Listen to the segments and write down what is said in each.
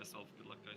myself. Good luck, guys.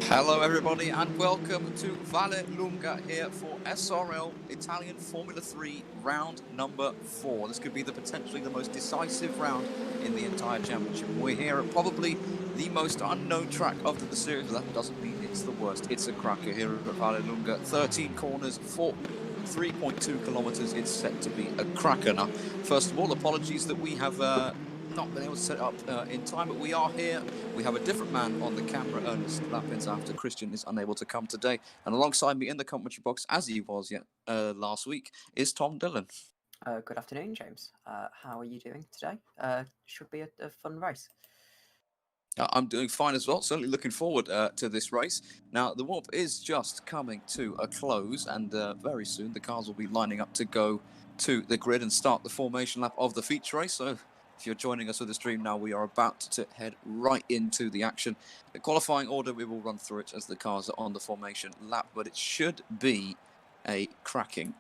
Hello everybody and welcome to Vallelunga here for SRL Italian Formula 3 round number 4. This could be potentially the most decisive round in the entire championship. We're here at probably the most unknown track of the series. That doesn't mean it's the worst. It's a cracker here at Vallelunga. 13 corners, 3.2 kilometers. It's set to be a cracker. Now, first of all, apologies that we have not been able to set it up in time, but we are here. We have a different man on the camera, Ernest Lappins, after Christian is unable to come today. And alongside me in the commentary box, as he was last week, is Tom Dillon. Good afternoon, James. How are you doing today? Should be a fun race. I'm doing fine as well, certainly looking forward to this race. Now, the warm-up is just coming to a close, and very soon the cars will be lining up to go to the grid and start the formation lap of the feature race. So if you're joining us with the stream now, we are about to head right into the action. The qualifying order, we will run through it as the cars are on the formation lap, but it should be a cracking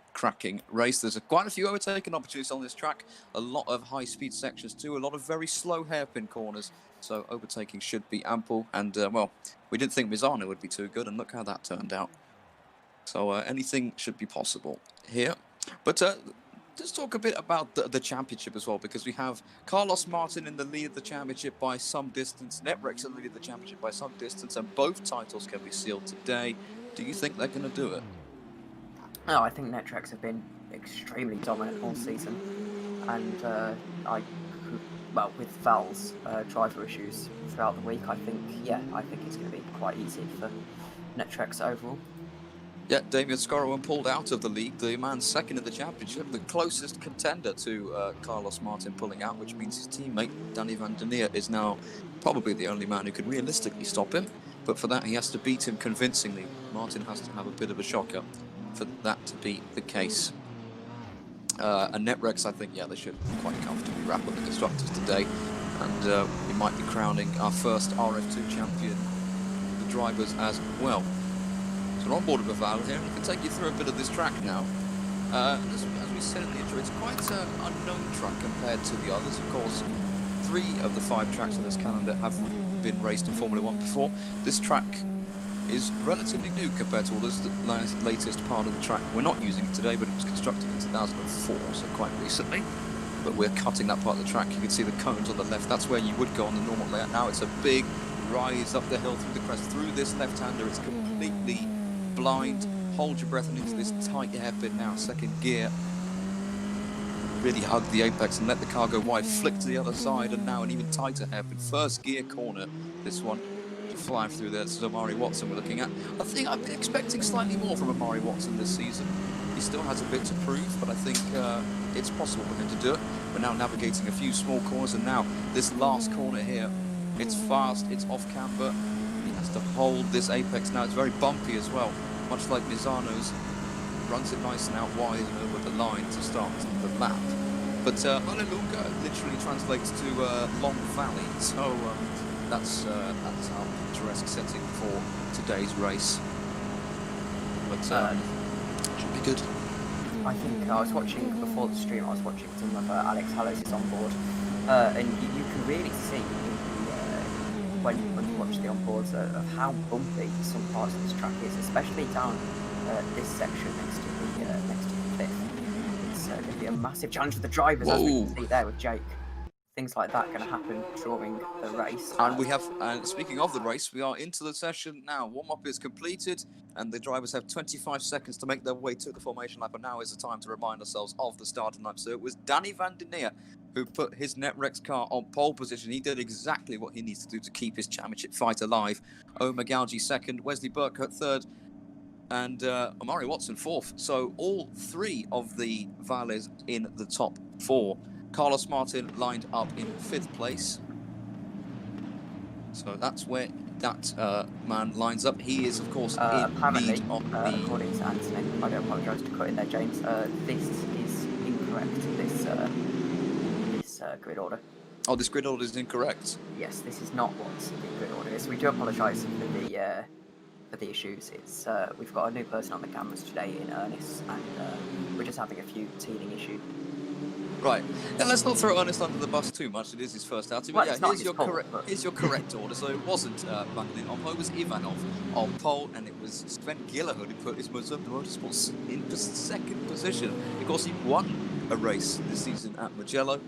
race. There's quite a few overtaking opportunities on this track, a lot of high-speed sections too, a lot of very slow hairpin corners, so overtaking should be ample. And, well, we didn't think Misano would be too good, and look how that turned out. So anything should be possible here. But let's talk a bit about the championship as well, because we have Carlos Martin in the lead of the championship by some distance, Netrex in the lead of the championship by some distance, and both titles can be sealed today. Do you think they're going to do it? No, I think Netrex have been extremely dominant all season, and with Val's driver issues throughout the week, I think it's going to be quite easy for Netrex overall. Yeah, Damien Scorrowan pulled out of the league, the man second in the championship, the closest contender to Carlos Martin pulling out, which means his teammate, Danny Van Der Neer, is now probably the only man who could realistically stop him. But for that, he has to beat him convincingly. Martin has to have a bit of a shocker for that to be the case. And Netrex, I think, they should quite comfortably wrap up the constructors today. And we might be crowning our first RF2 champion, the drivers as well. So we're on board with Val here, and we can take you through a bit of this track now. As we said in the intro, it's quite an unknown track compared to the others. Of course, 3 of the 5 tracks on this calendar have been raced in Formula 1 before. This track is relatively new compared to all this. The latest part of the track, we're not using it today, but it was constructed in 2004, so quite recently. But we're cutting that part of the track. You can see the cones on the left. That's where you would go on the normal layout. Now it's a big rise up the hill through the crest, through this left-hander. It's completely blind. Hold your breath and into this tight hairpin now, second gear. Really hug the apex and let the car go wide, flick to the other side, and now an even tighter hairpin. First gear corner, this one. Flying through there. This is Amari Watson we're looking at. I think I've been expecting slightly more from Amari Watson this season. He He still has a bit to prove, but I think it's possible for him to do it. We're now navigating a few small corners, and now this last corner here, it's fast, it's off camber. He has to hold this apex now. It's very bumpy as well, much like Misano's. Runs it nice and out wide and over the line to start the lap. But Vallelunga literally translates to Long Valley, so that's our picturesque setting for today's race. But should be good. I think I was watching before the stream. I was watching some of Alex Hallows' on board, and you can really see when you watch the onboards of how bumpy some parts of this track is, especially down this section next to the cliff. It's going to be a massive challenge for the drivers, as we can see there with Jake. Things like that going to happen during the race. And we have, speaking of the race, we are into the session now. Warm-up is completed, and the drivers have 25 seconds to make their way to the formation lap. And now is the time to remind ourselves of the starting lap. So it was Danny van der Neer who put his Netrex car on pole position. He did exactly what he needs to do to keep his championship fight alive. Omar Gauji second, Wesley Burkhardt third, and Omari Watson fourth. So all three of the Valles in the top four. Carlos Martin lined up in 5th place. So that's where that man lines up. He is, of course, in lead on the... according to Anthony, I do apologise to cut in there, James. This is incorrect, this grid order. Oh, this grid order is incorrect? Yes, this is not what the grid order is. We do apologise for the issues. It's we've got a new person on the cameras today in Ernest, and we're just having a few teething issues. Right, and let's not throw Ernest under the bus too much. It is his first outing. But well, yeah, here's your correct order. So it wasn't Vangolin on pole, it was Ivanov on pole, and it was Sven Gillerhood who put his Mazda Motorsports in second position. Of course, he won a race this season at Mugello.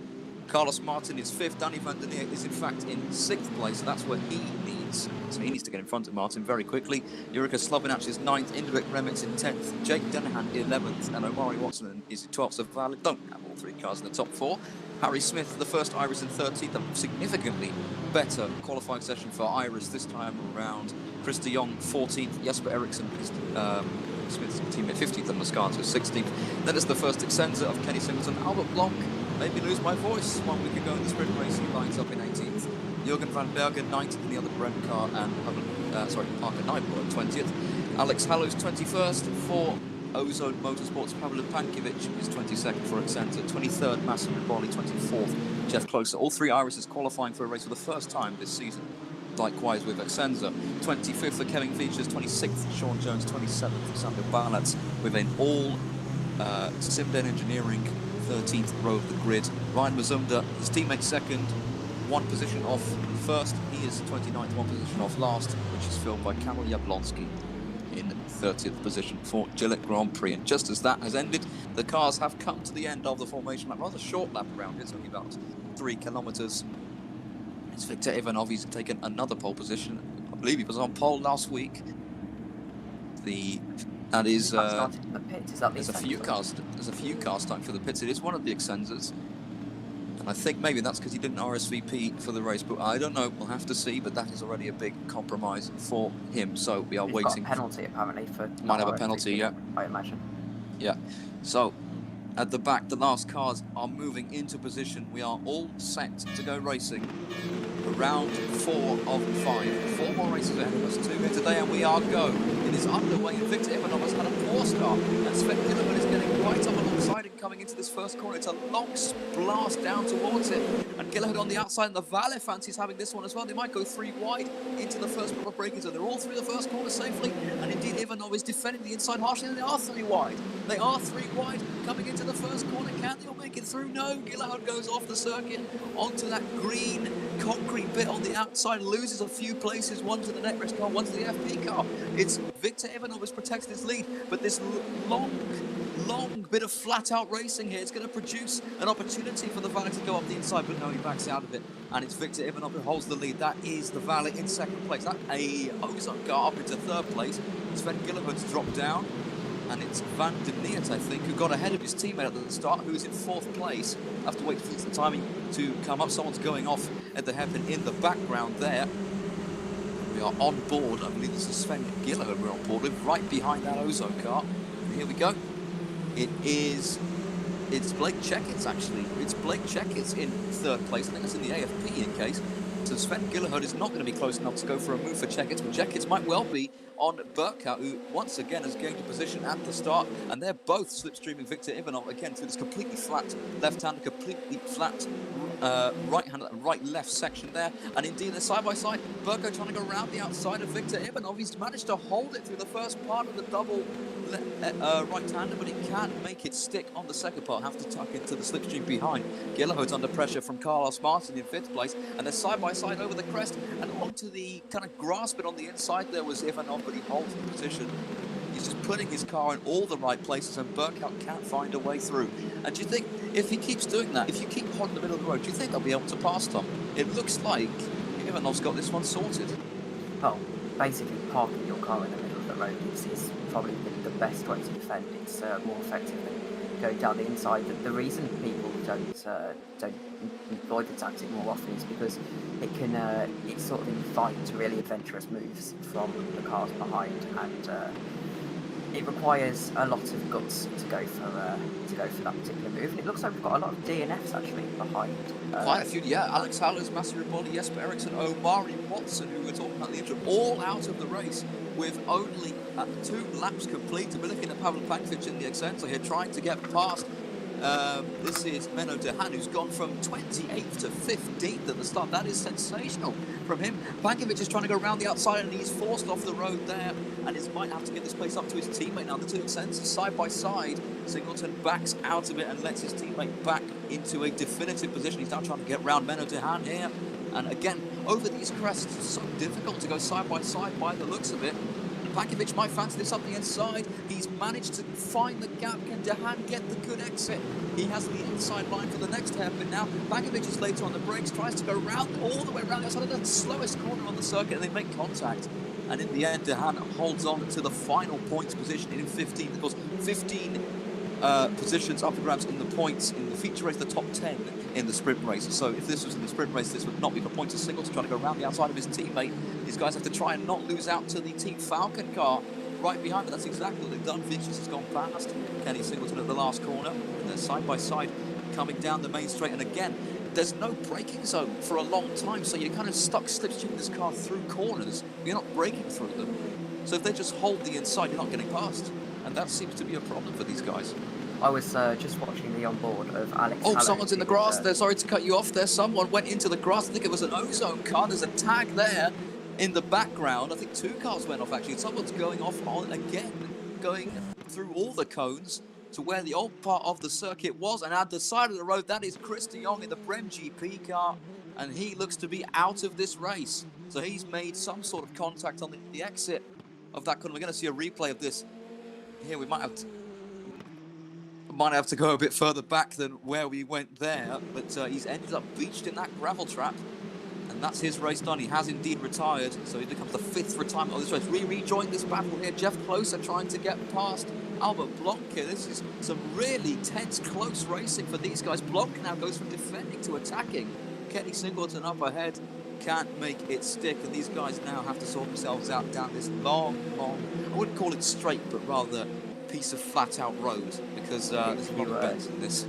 Carlos Martin is 5th. Danny van der Neer is in fact in 6th place. So that's where he needs. So he needs to get in front of Martin very quickly. Jurika Slobinac is 9th. Indrek Remitz in 10th. Jake Denahan 11th. And Omari Watson is in 12th. So Valle don't have all three cars in the top 4. Harry Smith, the first Iris in 13th. A significantly better qualifying session for Iris this time around. Chris de Jong 14th. Jesper Eriksson is Smith's teammate 15th. And Moscato 16th. Then it's the first Excenza of Kenny Singleton. Albert Blanc made me lose my voice 1 week ago in the sprint race. He lines up in 18th. Jürgen van Bergen 19th in the other Brent car, and Parker Nightball at 20th. Alex Hallows 21st for Ozone Motorsports. Pavel Pankiewicz is 22nd for Excenza. 23rd Massim Riboli, 24th Jeff Closer. All three Irises qualifying for a race for the first time this season. Likewise with Excenza. 25th for Kevin Features, 26th Sean Jones, 27th for Samuel Barnett, with an all Simden Engineering 13th row of the grid. Ryan Mazumda, his teammate second, 1 position off first. He is 29th, 1 position off last, which is filled by Karol Jablonski in 30th position for Gillette Grand Prix. And just as that has ended, the cars have come to the end of the formation lap. Rather short lap around here, it's only about 3 kilometres. It's Victor Ivanov, he's taken another pole position. I believe he was on pole last week. That is, there's a few cars starting for the pits. It is one of the Excenzas, and I think maybe that's because he didn't RSVP for the race. But I don't know. We'll have to see. But that is already a big compromise for him. So we are waiting. Got a penalty apparently for. Might have a penalty, yeah. I imagine. Yeah. So at the back, the last cars are moving into position. We are all set to go racing. Round 4 of 5. 4 more races ahead of us, 2 here today, and we are go. It is underway, and Victor Ivanov has had a poor start, and Sven Gillerhood is getting right up alongside and coming into this first corner. It's a long blast down towards it, and Gillerhood on the outside, and the Valle fancies having this one as well. They might go 3 wide into the first proper break, so they're all through the first corner safely, and indeed Ivanov is defending the inside harshly, and they are 3 wide. They are 3 wide coming into the first corner. Can they all make it through? No, Gillerhood goes off the circuit onto that green concrete bit on the outside, loses a few places, one to the Netrex car, one to the FP car. It's Victor Ivanov who's protected his lead, but this long bit of flat-out racing here, it's going to produce an opportunity for the Valle to go up the inside, but no, he backs out of it, and it's Victor Ivanov who holds the lead. That is the Valle in second place. That a Ozone car up into third place. Sven Gillerhood's dropped down, and it's Van der Neert, I think, who got ahead of his teammate at the start, who's in 4th place. Have to wait for the timing to come up. Someone's going off at the hairpin in the background there. We are on board. I believe this is Sven Gillerhood we're on board with, right behind that Ozone car. And here we go. It's Blake Checketts, actually. It's Blake Checketts in third place. I think it's in the AFP in case. So Sven Gillehud is not going to be close enough to go for a move for Checketts, but Checketts might well be on Burkhardt, who once again has gained a position at the start, and they're both slipstreaming Viktor Ivanov again through this completely flat left-hand, completely flat right-hand, right-left section there, and indeed they're side-by-side. Burkhardt trying to go around the outside of Viktor Ivanov. He's managed to hold it through the first part of the double right-hander, but he can't make it stick on the second part. Have to tuck into the slipstream behind. Gillehud's under pressure from Carlos Martin in fifth place, and they're side-by-side over the crest and onto the kind of grass bit on the inside. There was Ivanov, but he holds the position. He's just putting his car in all the right places, and Burkhardt can't find a way through. And do you think, if he keeps doing that, if you keep holding the middle of the road, do you think they'll be able to pass Tom? It looks like Ivanov's got this one sorted. Well, basically parking your car in the middle of the road is probably the best way to defend. It's more effective than going down the inside. The reason people don't employ the tactic more often is because it sort of invites really adventurous moves from the cars behind, and it requires a lot of guts to go for that particular move. And it looks like we've got a lot of DNFs actually behind. Quite a few, yeah. Alex Hallows, Massey Riboli, Jesper Eriksson, Omari Watson, who we're talking about the intro, all out of the race with only 2 laps complete. We're looking at Pavel Pankovic in the Accenture here, trying to get past. This is Menno de Haan, who's gone from 28th to 15th at the start. That is sensational from him. Pankovic is trying to go around the outside, and he's forced off the road there, and he might have to get this place up to his teammate now. The two Accenture side by side. Singleton backs out of it and lets his teammate back into a definitive position. He's now trying to get round Menno de Haan here. And again, over these crests, it's so difficult to go side by side by the looks of it. Pankovic might fancy this up the inside. He's managed to find the gap. Can de Haan get the good exit? He has the inside line for the next hairpin now. Pankovic is later on the brakes, tries to go round all the way around the outside of the slowest corner on the circuit, and they make contact. And in the end, de Haan holds on to the final points position in 15. Of course, 15 positions up for grabs in the points in the feature race, the top 10 in the sprint race. So if this was in the sprint race, this would not be for points. Singleton trying to go around the outside of his teammate. These guys have to try and not lose out to the Team Falcon car right behind, but that's exactly what they've done. Vicious has gone past Kenny Singleton at the last corner, and they're side by side coming down the main straight. And again, there's no braking zone for a long time, so you're kind of stuck slipstreaming this car through corners. You're not braking through them. So if they just hold the inside, you're not getting past. And that seems to be a problem for these guys. I was just watching the onboard of Alex. Oh, someone's in the grass there. Sorry to cut you off there. Someone went into the grass. I think it was an ozone car. There's a tag there in the background. I think 2 cars went off actually. Someone's going off on again, going through all the cones to where the old part of the circuit was. And at the side of the road, that is Chris de Jong in the Brem GP car. And he looks to be out of this race. So he's made some sort of contact on the exit of that corner. We're going to see a replay of this. Here we might have to go a bit further back than where we went there, but he's ended up beached in that gravel trap, and that's his race done. He has indeed retired, so he becomes the 5th retirement of this race. We rejoin this battle here. Jeff Closer trying to get past Albert Blanc here. This is some really tense, close racing for these guys. Blanc now goes from defending to attacking. Kenny Singleton up ahead, can't make it stick, and these guys now have to sort themselves out down this long, I wouldn't call it straight, but rather piece of flat out road, because there's a lot of bends in this.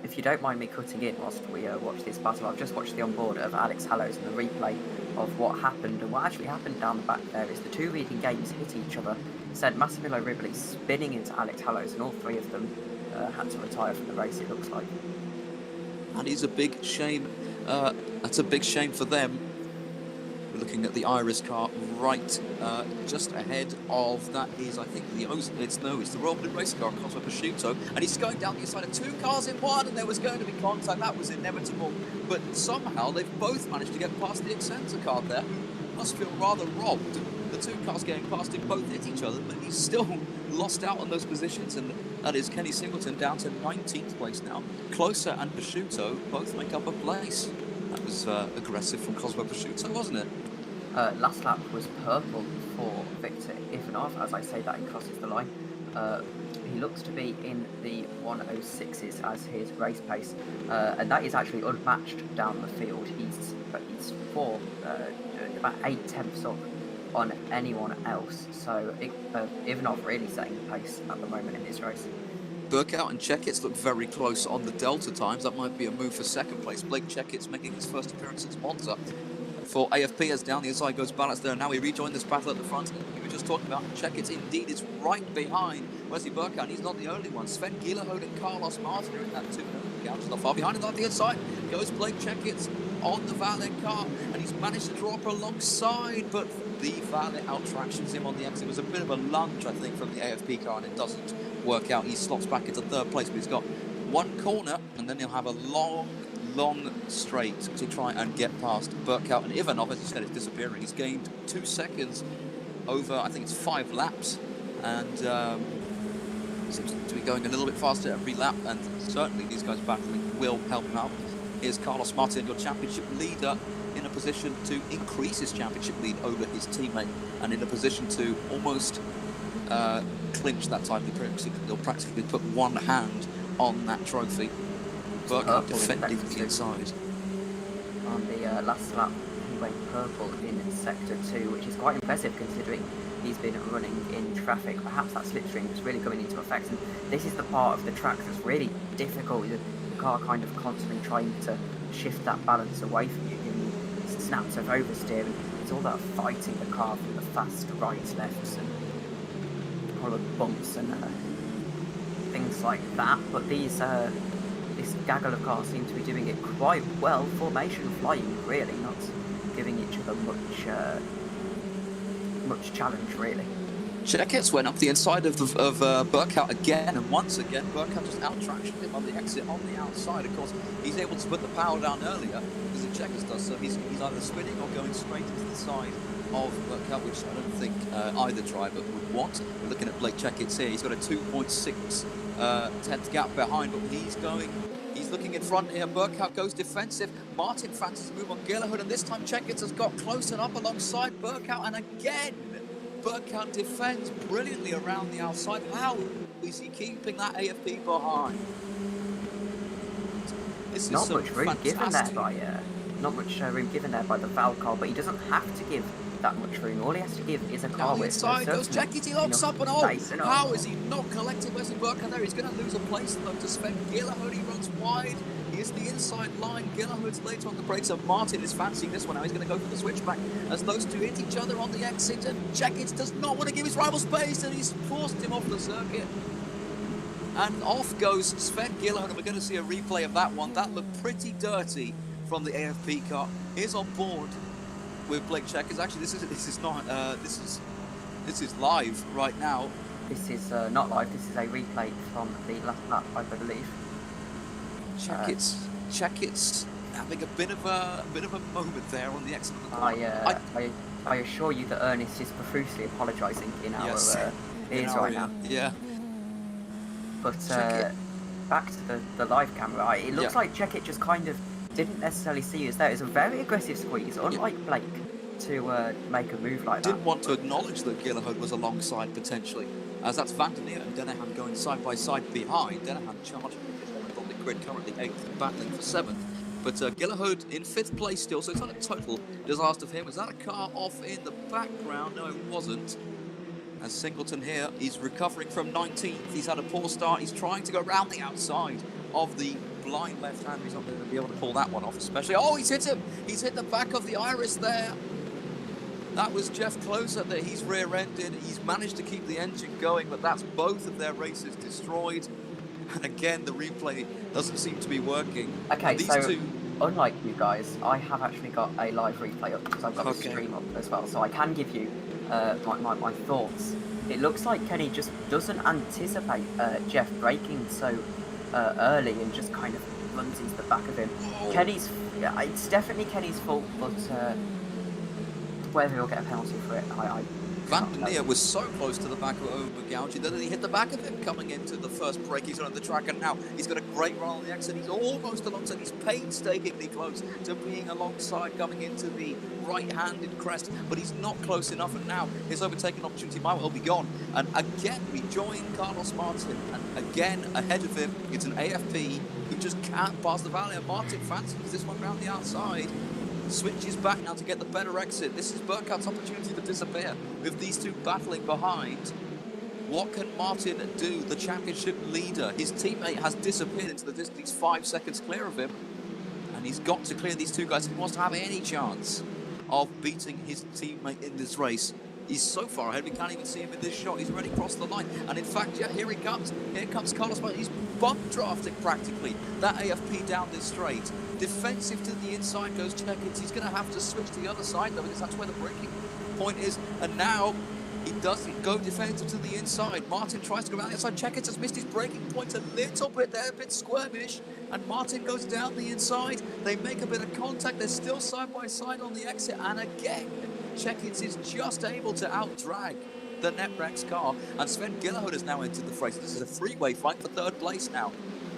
If you don't mind me cutting in whilst we watch this battle, I've just watched the onboard of Alex Hallows, and the replay of what happened, and what actually happened down the back there is the 2 leading games hit each other, sent Massimiliano Rivoli spinning into Alex Hallows, and all 3 of them had to retire from the race, it looks like. And it's a big shame. That's a big shame for them. We're looking at the Iris car right just ahead of that is, I think, it's the Royal Blue Race car, Cosmo Prosciutto, and he's going down the inside of 2 cars in one, and there was going to be contact. That was inevitable, but somehow they've both managed to get past the Accenture car there. Must feel rather robbed. The 2 cars getting past him both hit each other, but he's still lost out on those positions, and that is Kenny Singleton down to 19th place now. Closer and Prosciutto both make up a place. That was aggressive from Cosmo Prosciutto, wasn't it? Last lap was purple for Viktor Ivanov, as I say that he crosses the line. He looks to be in the 106s as his race pace, and that is actually unmatched down the field. He's about 8 tenths up on anyone else, so Ivanov really setting the pace at the moment in this race. Burkout and Checkitts look very close on the Delta times. That might be a move for second place. Blake Checkitts making his first appearance since Monza. For AFP, as down the inside goes Balance there. Now we rejoin this battle at the front. We were just talking about Checkitts indeed is right behind Wesley Burkout. He's not the only one. Sven Gielerhode and Carlos Martin are in that 2. Gouge is not far behind, and on the inside goes Blake Checkitts on the Valet car, and he's managed to draw up alongside, but the Valet out-tractions him on the exit. It was a bit of a lunge, I think, from the AFP car, and it doesn't work out. He slots back into 3rd place, but he's got 1 corner, and then he'll have a long straight to try and get past Burkout. And Ivanov, as you said, is disappearing. He's gained 2 seconds over, I think it's 5 laps, and seems to be going a little bit faster every lap, and certainly these guys battling will help him out. Here's Carlos Martin, your championship leader, in a position to increase his championship lead over his teammate, and in a position to almost clinch that title. They'll practically put one hand on that trophy. Burkout defending the inside. On the last lap, he went purple in sector 2, which is quite impressive considering he's been running in traffic. Perhaps that slipstream is really coming into effect, and this is the part of the track that's really difficult. The car kind of constantly trying to shift that balance away from you, giving you snaps of oversteer, and it's all about fighting the car from the fast rights, lefts, and all the bumps and things like that. But these this gaggle of cars seem to be doing it quite well. Formation flying, really, not giving each other much challenge, really. Checkitts went up the inside of Burkout again, and once again Burkout just out-tractioned him on the exit on the outside. Of course, he's able to put the power down earlier, because the Checkitts does so. He's either spinning or going straight into the side of Burkout, which I don't think either driver would want. We're looking at Blake Checkitts here. He's got a 2.6 tenth gap behind, but he's looking in front here. Burkout goes defensive. Martin fancies a move on Gielerhode, and this time Checkitts has got close and up alongside Burkout, and again Burkout defends brilliantly around the outside. How is he keeping that AFP behind? This not is much room given there by not much room given there by the Val car, but he doesn't have to give that much room. All he has to give is a car with inside goes Checkitts, he locks up and how is he not collecting Wesley Burkout there? He's going to lose a place though to Sven Gielerhode. He runs wide. He is the inside line. Gielerhode's late on the brakes, and Martin is fancying this one now. He's going to go for the switchback as those two hit each other on the exit, and Checkitts does not want to give his rival space, and he's forced him off the circuit. And off goes Sven Gielerhode, and we're going to see a replay of that one. That looked pretty dirty from the AFP car. He's on board with Blake Checkitts. Actually, this is live right now. This is not live. This is a replay from the last lap, I believe. Checkitts having a bit of a moment there on the exit of the corner. I assure you that Ernest is profusely apologising in our ears right now. Yeah. But back to the live camera, it looks like Checkitts just kind of didn't necessarily see us there. It's a very aggressive squeeze, unlike Blake, to make a move like that. Didn't want to acknowledge that Gielerhode was alongside potentially, as that's Van der Neer and Dennehan going side by side behind. Dennehan charging on the grid, currently 8th and battling for 7th. But Gielerhode in 5th place still, so it's not a total disaster for him. Was that a car off in the background? No, it wasn't. As Singleton here, he's recovering from 19th. He's had a poor start. He's trying to go round the outside of the blind left hand. He's not going to be able to pull that one off, especially. Oh, he's hit him. He's hit the back of the Iris there. That was Jeff Closer that he's rear-ended. He's managed to keep the engine going, but that's both of their races destroyed. And again, the replay doesn't seem to be working. Okay, so unlike you guys, I have actually got a live replay up because I've got the stream up as well, so I can give you my thoughts. It looks like Kenny just doesn't anticipate Jeff braking so early and just kind of runs into the back of him. It's definitely Kenny's fault, but whether he'll get a penalty for it, Van der Neer was so close to the back of Owen Gouge that he hit the back of him coming into the first break. He's on the track, and now he's got a great run on the exit. He's almost alongside. He's painstakingly close to being alongside coming into the right-handed crest, but he's not close enough, and now his overtaking opportunity might well be gone. And again, we join Carlos Martin, and again, ahead of him, it's an AFP who just can't pass the Valle. And Martin fancies this one round the outside. Switches back now to get the better exit. This is Burkout's opportunity to disappear with these two battling behind. What can Martin do, the championship leader? His teammate has disappeared into the distance. He's 5 seconds clear of him. And he's got to clear these two guys if he wants to have any chance of beating his teammate in this race. He's so far ahead, we can't even see him in this shot. He's already crossed the line. And in fact, yeah, here he comes. Here comes Carlos Martin. He's bump drafting practically that AFP down this straight. Defensive to the inside goes Checkins. He's going to have to switch to the other side, though, because that's where the braking point is. And now he doesn't go defensive to the inside. Martin tries to go around the outside. Checkins has missed his braking point a little bit there, a bit squirmish. And Martin goes down the inside. They make a bit of contact. They're still side by side on the exit. And again, Checkins is just able to out-drag the Netrex car. And Sven Gillerhood has now entered the race. This is a three-way fight for third place now.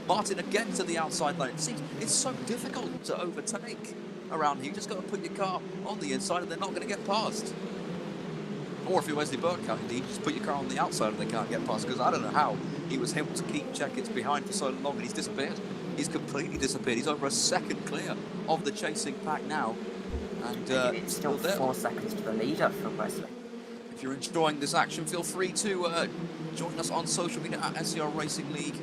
Martin again to the outside line. It seems it's so difficult to overtake around here. You just got to put your car on the inside and they're not going to get past. Or if you're Wesley Burkhardt, indeed, just put your car on the outside and they can't get past. Because I don't know how he was able to keep Checkins behind for so long and he's disappeared. He's completely disappeared. He's over a second clear of the chasing pack now. And it's still 4 seconds to the leader from Wesley. If you're enjoying this action, feel free to join us on social media at SRL Racing League.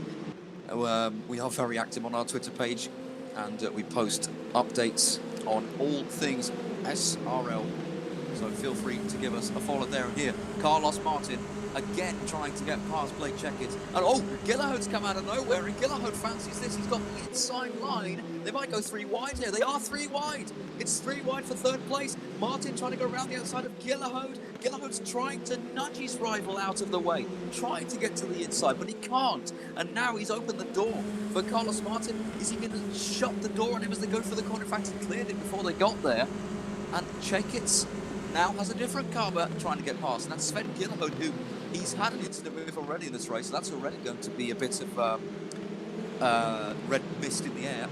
We are very active on our Twitter page and we post updates on all things SRL. So feel free to give us a follow there and here. Carlos Martin again trying to get past Blake Checkins. And oh, Gillerhood's come out of nowhere and Gillerhood fancies this. He's got the inside line. They might go 3 wide here. They are 3 wide. It's 3 wide for third place. Martin trying to go around the outside of Gillerhood. Gillerhood's trying to nudge his rival out of the way, trying to get to the inside, but he can't. And now he's opened the door for Carlos Martin. Is he going to shut the door on him as they go for the corner? In fact, he cleared it before they got there. And Checkins now has a different car trying to get past, and that's Sven Gillerhood, who he's had an incident with already in this race, so that's already going to be a bit of red mist in the air.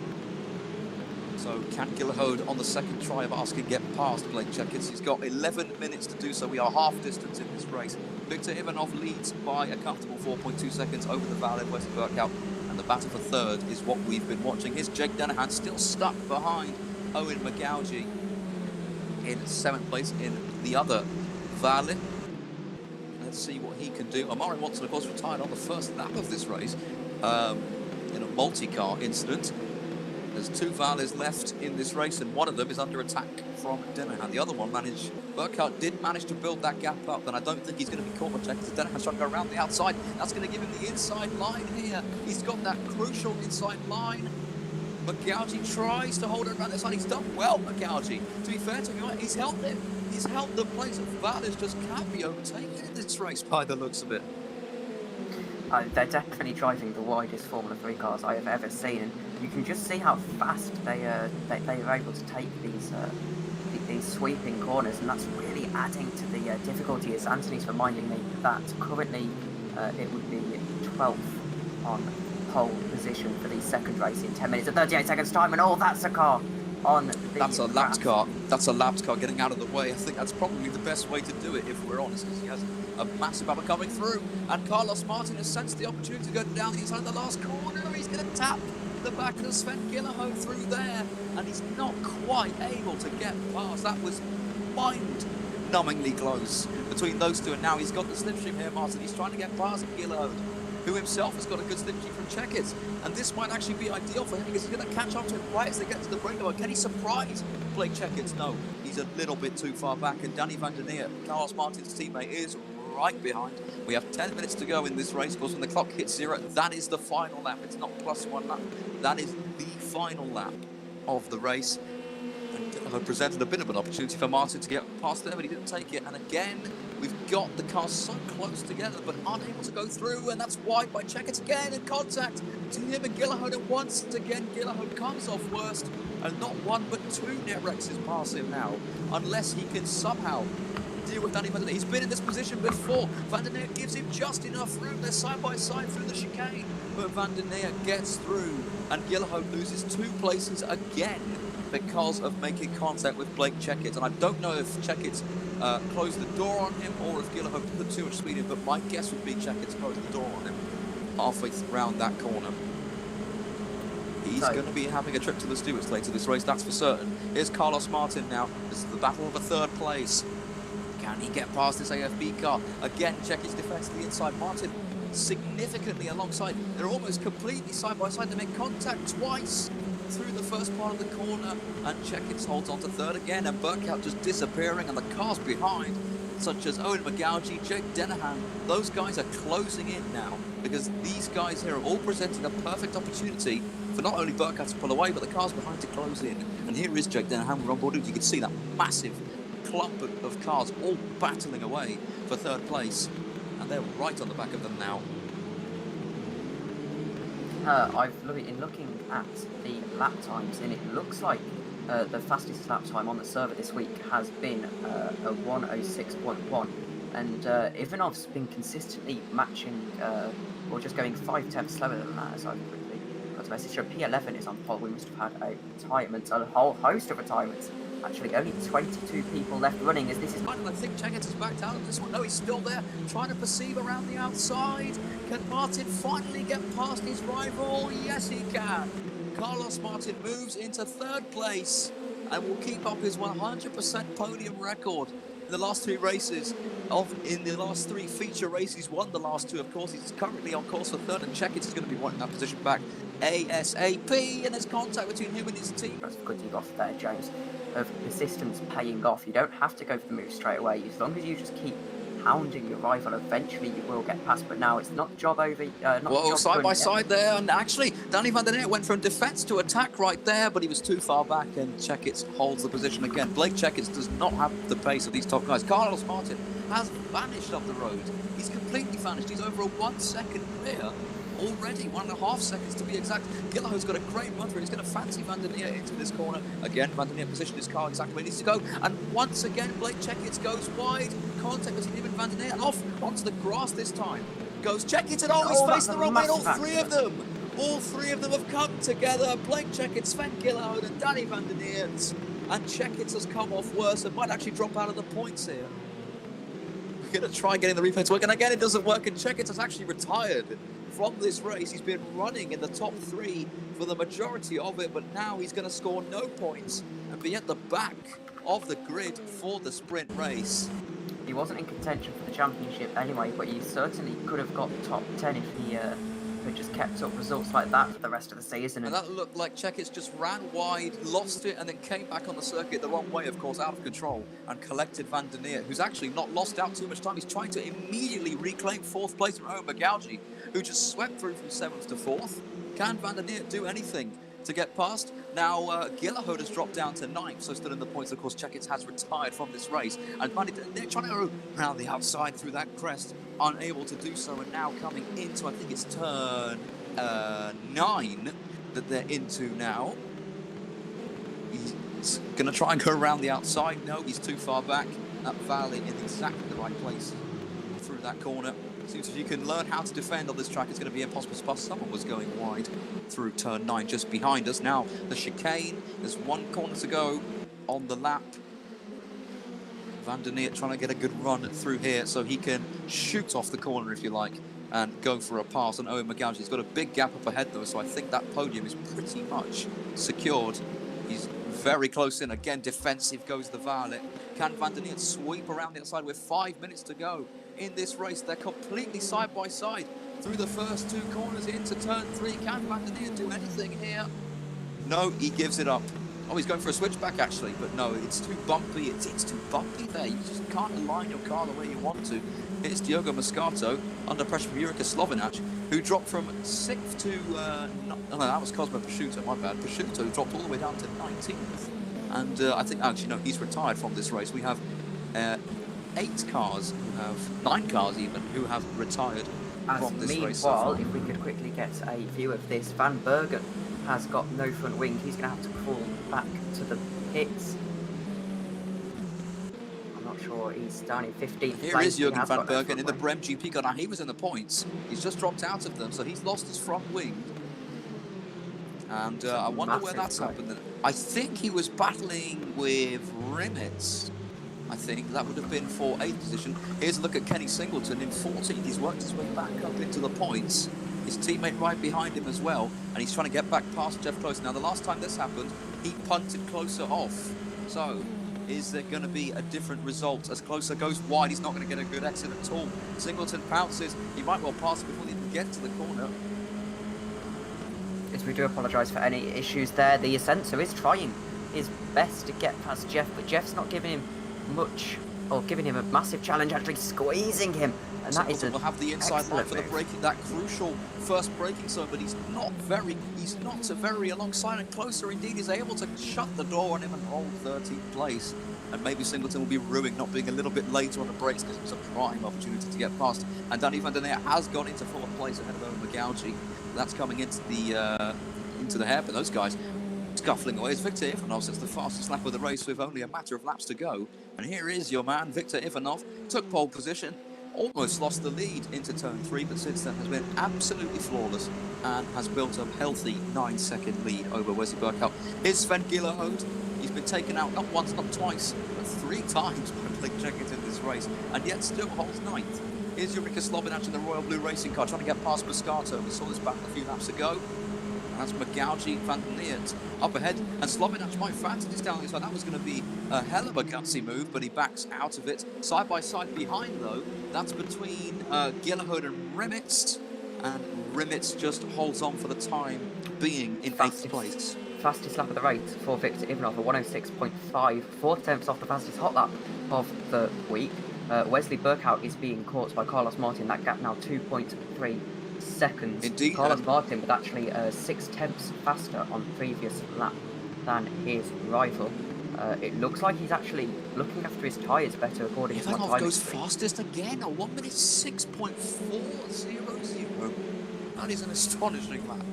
So can Gillerhood on the second try of asking get past Blake Checkins? He's got 11 minutes to do so. We are half distance in this race. Victor Ivanov leads by a comfortable 4.2 seconds over the Valley West Burkout, and the battle for third is what we've been watching. Here's Jake Denahan still stuck behind Owen McGaugy in 7th place in the other Valley. Let's see what he can do. Amari Watson, of course, retired on the first lap of this race in a multi-car incident. There's 2 Valleys left in this race, and one of them is under attack from Denahan. The other one Burkhardt did manage to build that gap up, and I don't think he's going to be caught by Checkins. Denahan's trying to go around the outside. That's going to give him the inside line here. He's got that crucial inside line. McGaugy tries to hold it around the side. He's done well, McGaugy. To be fair to him, he's held it. He's held the place. Valles just can't be overtaken in this race by the looks of it. They're definitely driving the widest Formula 3 cars I have ever seen, and you can just see how fast they are able to take these sweeping corners, and that's really adding to the difficulty. As Anthony's reminding me that currently it would be 12th on pole position for the second race in 10 minutes and 38 seconds time, and oh, that's a car on the That's a lapped car. That's a lapped car getting out of the way. I think that's probably the best way to do it, if we're honest, because he has a massive upper coming through, and Carlos Martin has sensed the opportunity to go down the inside of the last corner. He's going to tap the back of Sven Gillerhood through there, and he's not quite able to get past. That was mind-numbingly close between those two, and now he's got the slipstream here, Martin. He's trying to get past Gillerhood, who himself has got a good slipstream from Checkins, and this might actually be ideal for him because he's going to catch up to him right as they get to the breakaway. Can he surprise Blake Checkins? No, he's a little bit too far back, and Danny van der Neer, Carlos Martin's teammate, is right behind. We have 10 minutes to go in this race. Of course, when the clock hits 0, that is the final lap. It's not +1 lap. That is the final lap of the race. And Gillerhood presented a bit of an opportunity for Martin to get past there, but he didn't take it. And again, we've got the cars so close together, but unable to go through, and that's wide by Checkins again in contact to him and Gillerhood. And once again, Gillerhood comes off worst, and not 1 but 2 Netrexes pass him now, unless he can somehow deal with Danny van der Neer. He's been in this position before. Van der Neer gives him just enough room. They're side by side through the chicane, but Van der Neer gets through, and Gillerhood loses 2 places again because of making contact with Blake Checkins. And I don't know if Checkins closed the door on him or if Gillerhood put too much speed in, but my guess would be Checkins closed the door on him halfway around that corner. He's going to be having a trip to the Stewarts later this race, that's for certain. Here's Carlos Martin now. This is the battle of the third place. Can he get past this AFB car? Again, check his defence to the inside. Martin significantly alongside. They're almost completely side by side. They make contact twice through the first part of the corner, and Checkitts holds on to third again, and Burkout just disappearing, and the cars behind, such as Owen McGougy, Jake Dennehan, those guys are closing in now, because these guys here are all presenting a perfect opportunity for not only Burkout to pull away, but the cars behind to close in. And here is Jake Dennehan, we're on board. You can see that massive clump of cars all battling away for third place, and they're right on the back of them now. In looking at the lap times, and it looks like the fastest lap time on the server this week has been a 1:06.1, and Ivanov's been consistently matching or just going 5 tenths slower than that, as I've quickly got a message. So P11 is on pole. We must have had a retirement, a whole host of retirements. Actually, only 22 people left running as this is... I think Checkitts has backed out of this one. No, he's still there, trying to perceive around the outside. Can Martin finally get past his rival? Yes, he can. Carlos Martin moves into third place and will keep up his 100% podium record in the last 3 races. In the last 3 feature races, he's won the last 2, of course. He's currently on course for third, and Checkitts is going to be wanting that position back ASAP, and there's contact between him and his team. That's good you off there, James, of persistence paying off. You don't have to go for the move straight away. As long as you just keep hounding your rival, eventually you will get past. But now it's not the job over. Whoa, side by side there, and actually Danny van der Neer went from defence to attack right there, but he was too far back, and Checkitts holds the position again. Blake Checkitts does not have the pace of these top guys. Carlos Martin has vanished off the road. He's completely vanished. He's over a 1 second clear already, 1.5 seconds to be exact. Gillo's got a great run through. He's going to fancy van der Neer into this corner. Again, van der Neer positioned his car exactly where he needs to go. And once again, Blake Checkitts goes wide. Contact between him and van der Neer. And off onto the grass this time goes Checkitts, and he's faced the wrong way. All 3 of them. All 3 of them have come together. Blake Checkitts, Sven Gillo, and Danny van der Neer. And Checkitts has come off worse and might actually drop out of the points here. We're going to try getting the replay to work, and again it doesn't work, and Checkitts has actually retired from this race. He's been running in the top 3 for the majority of it, but now he's going to score no points and be at the back of the grid for the sprint race. He wasn't in contention for the championship anyway, but he certainly could have got top 10 if he had just kept up results like that for the rest of the season. And that looked like Checkitts just ran wide, lost it, and then came back on the circuit the wrong way, of course, out of control, and collected van der Neer, who's actually not lost out too much time. He's trying to immediately reclaim 4th place from Owen McGougy, who just swept through from 7th to 4th. Can van der Neer do anything to get past? Now, Gillahode has dropped down to 9th, so still in the points. Of course, Checkitts has retired from this race, and they're trying to go around the outside through that crest, unable to do so, and now coming into, I think it's turn 9 that they're into now. He's going to try and go around the outside. No, he's too far back. That Valley in exactly the right place through that corner. Seems if you can learn how to defend on this track, it's going to be impossible to pass. Someone was going wide through turn 9 just behind us. Now, the chicane, there's 1 corner to go on the lap. Van der Neer trying to get a good run through here so he can shoot off the corner, if you like, and go for a pass on Owen McGougy. He's got a big gap up ahead, though, so I think that podium is pretty much secured. He's very close in. Again, defensive goes the Valet. Can van der Neer sweep around the outside with 5 minutes to go in this race? They're completely side by side through the first 2 corners into turn 3. Can van der Neer do anything here? No, he gives it up. Oh, he's going for a switchback actually, but no, it's too bumpy. It's too bumpy there. You just can't align your car the way you want to. Here's Diogo Moscato under pressure from Jurika Slovinac, who dropped from 6th to no, that was Cosmo Prosciutto, my bad. Prosciutto dropped all the way down to 19th, and I think actually no, he's retired from this race. We have 8 cars, who have 9 cars even, who have retired from this race. Meanwhile, if we could quickly get a view of this, Van Bergen has got no front wing. He's going to have to crawl back to the pits. I'm not sure. He's down in 15th. Here is Jürgen van Bergen in the Brem GP car. Now, he was in the points. He's just dropped out of them, so he's lost his front wing. And I wonder where that's happened. I think he was battling with Rimitz. I think that would have been for 8th position. Here's a look at Kenny Singleton in 14th. He's worked his way back up into the points. His teammate right behind him as well, and he's trying to get back past Jeff Closer. Now, the last time this happened, he punted Closer off. So, is there going to be a different result? As Closer goes wide, he's not going to get a good exit at all. Singleton pounces. He might well pass before he even gets to the corner. Yes, we do apologise for any issues there. The Ascenso is trying his best to get past Jeff, but Jeff's not giving him much, or giving him a massive challenge, actually squeezing him. And that is will have the inside line for the braking, that crucial first braking zone, but he's not so very alongside, and Closer indeed is able to shut the door on him and hold 13th place. And maybe Singleton will be ruined not being a little bit later on the brakes, because it was a prime opportunity to get past. And Danny van der Neer has gone into fourth place ahead of Owen McGaugy. That's coming into the hairpin. Those guys scuffling away. It's Victor Ivanov. It's the fastest lap of the race with only a matter of laps to go. And here is your man, Victor Ivanov. Took pole position, almost lost the lead into turn 3, but since then has been absolutely flawless and has built a healthy 9-second lead over Wesley Burkhout. Here's Sven Gillerhoed. He's been taken out not once, not twice, but 3 times by Blake Jenkins in this race, and yet still holds 9th. Here's Jurika Slobinac in the Royal Blue Racing Car, trying to get past Moscato. We saw this battle a few laps ago. That's McGaugy, Van der Neert up ahead, and Slobinac might fancy this down this one. That was going to be a hell of a gutsy move, but he backs out of it. Side by side behind, though, that's between Gillerhoed and Rimitz, and Rimitz just holds on for the time being in 8th place. Fastest lap of the race for Victor Ivanov, a 106.5, 4/10 off the fastest hot lap of the week. Wesley Burkhout is being caught by Carlos Martin. That gap now 2.3 seconds. Indeed. Carlos Martin with actually 6/10 faster on previous lap than his rival. It looks like he's actually looking after his tyres better, according to my Ivanov time. goes fastest again, a 1 minute 6.400. That is an astonishing lap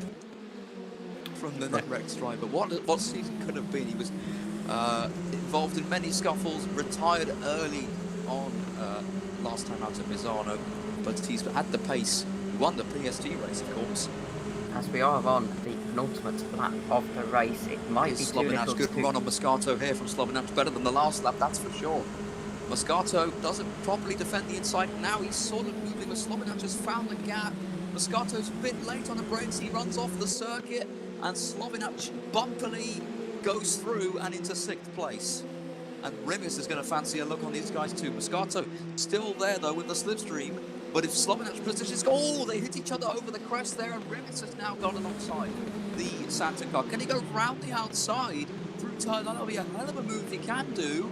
from the Netrex driver. What season could have been? He was involved in many scuffles, retired early on last time out at Misano, but he's had the pace. He won the PST race, of course. As we are on the penultimate lap of the race, it might be too little. Good run on Moscato here from Slobinac, better than the last lap, that's for sure. Moscato doesn't properly defend the inside. Now he's sort of moving, but Slobinac has found the gap. Moscato's a bit late on the brakes, he runs off the circuit, and Slobinac bumpily goes through and into 6th place. And Rimitz is going to fancy a look on these guys too. Moscato still there though with the slipstream, but if Slobinac positions, oh, they hit each other over the crest there, and Rimitz has now gone alongside the Santa car. Can he go round the outside through turn? That'll be a hell of a move he can do.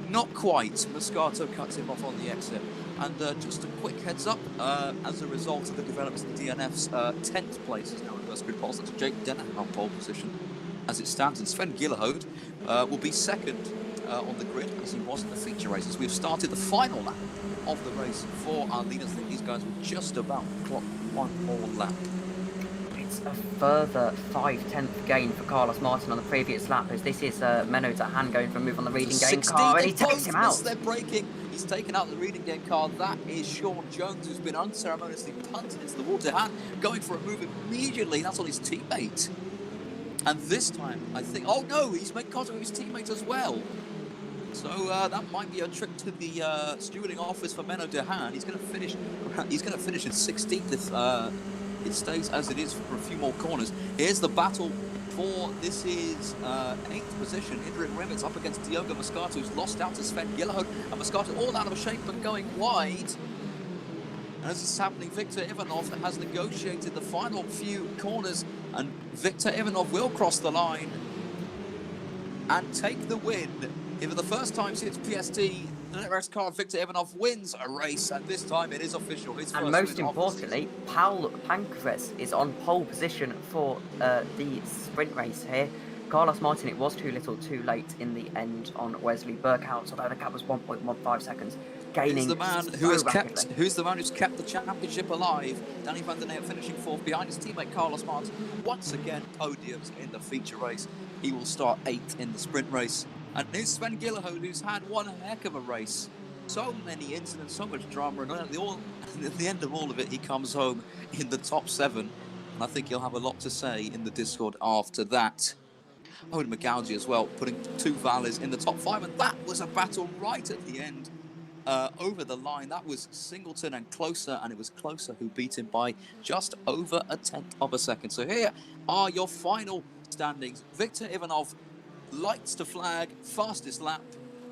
Not quite. Moscato cuts him off on the exit. And just a quick heads up, as a result of the developments in the DNF's 10th place is now in first grid polls. That's Jake Denham on pole position as it stands. And Sven Gillerhoed will be second on the grid as he was in the feature races. We've started the final lap of the race for our leaders. I think these guys will just about clock one more lap. It's a further 5/10 gain for Carlos Martin on the previous lap, as this is Menno Dahan going for a move on the Reading Game car, and he takes him out. They're braking. He's taken out the Reading Game car. That is Sean Jones, who's been unceremoniously punted into the water. Dahan going for a move immediately. That's on his teammate. And this time, I think, oh no, he's made contact with his teammate as well. So that might be a trick to the stewarding office for Menno Dahan. He's going to finish in 16th if it stays as it is for a few more corners. Here's the battle for this is 8th position. Indrik Rimitz up against Diogo Moscato, who's lost out to Sven Gillerhoed, and Moscato all out of shape but going wide. And as this is happening, Victor Ivanov has negotiated the final few corners, and Victor Ivanov will cross the line and take the win. For the first time since PST, the Netrex car Victor Ivanov wins a race, and this time it is official. And most importantly, Paul Pancras is on pole position for the sprint race here. Carlos Martin, it was too little too late in the end on Wesley Burkhout, although the gap was 1.15 seconds. Gaining who's the man who's kept the championship alive? Danny van der Neer finishing 4th behind his teammate Carlos Martin. Once again, podiums in the feature race. He will start 8th in the sprint race. And here's Sven Gillerhoed, who's had one heck of a race. So many incidents, so much drama, and at the end of all of it, he comes home in the top 7. And I think he'll have a lot to say in the Discord after that. Owen McGaugy as well, putting 2 Valles in the top 5, and that was a battle right at the end. Over the line, that was Singleton and Closer, and it was Closer who beat him by just over a 10th of a second. So here are your final standings. Victor Ivanov, lights to flag, fastest lap,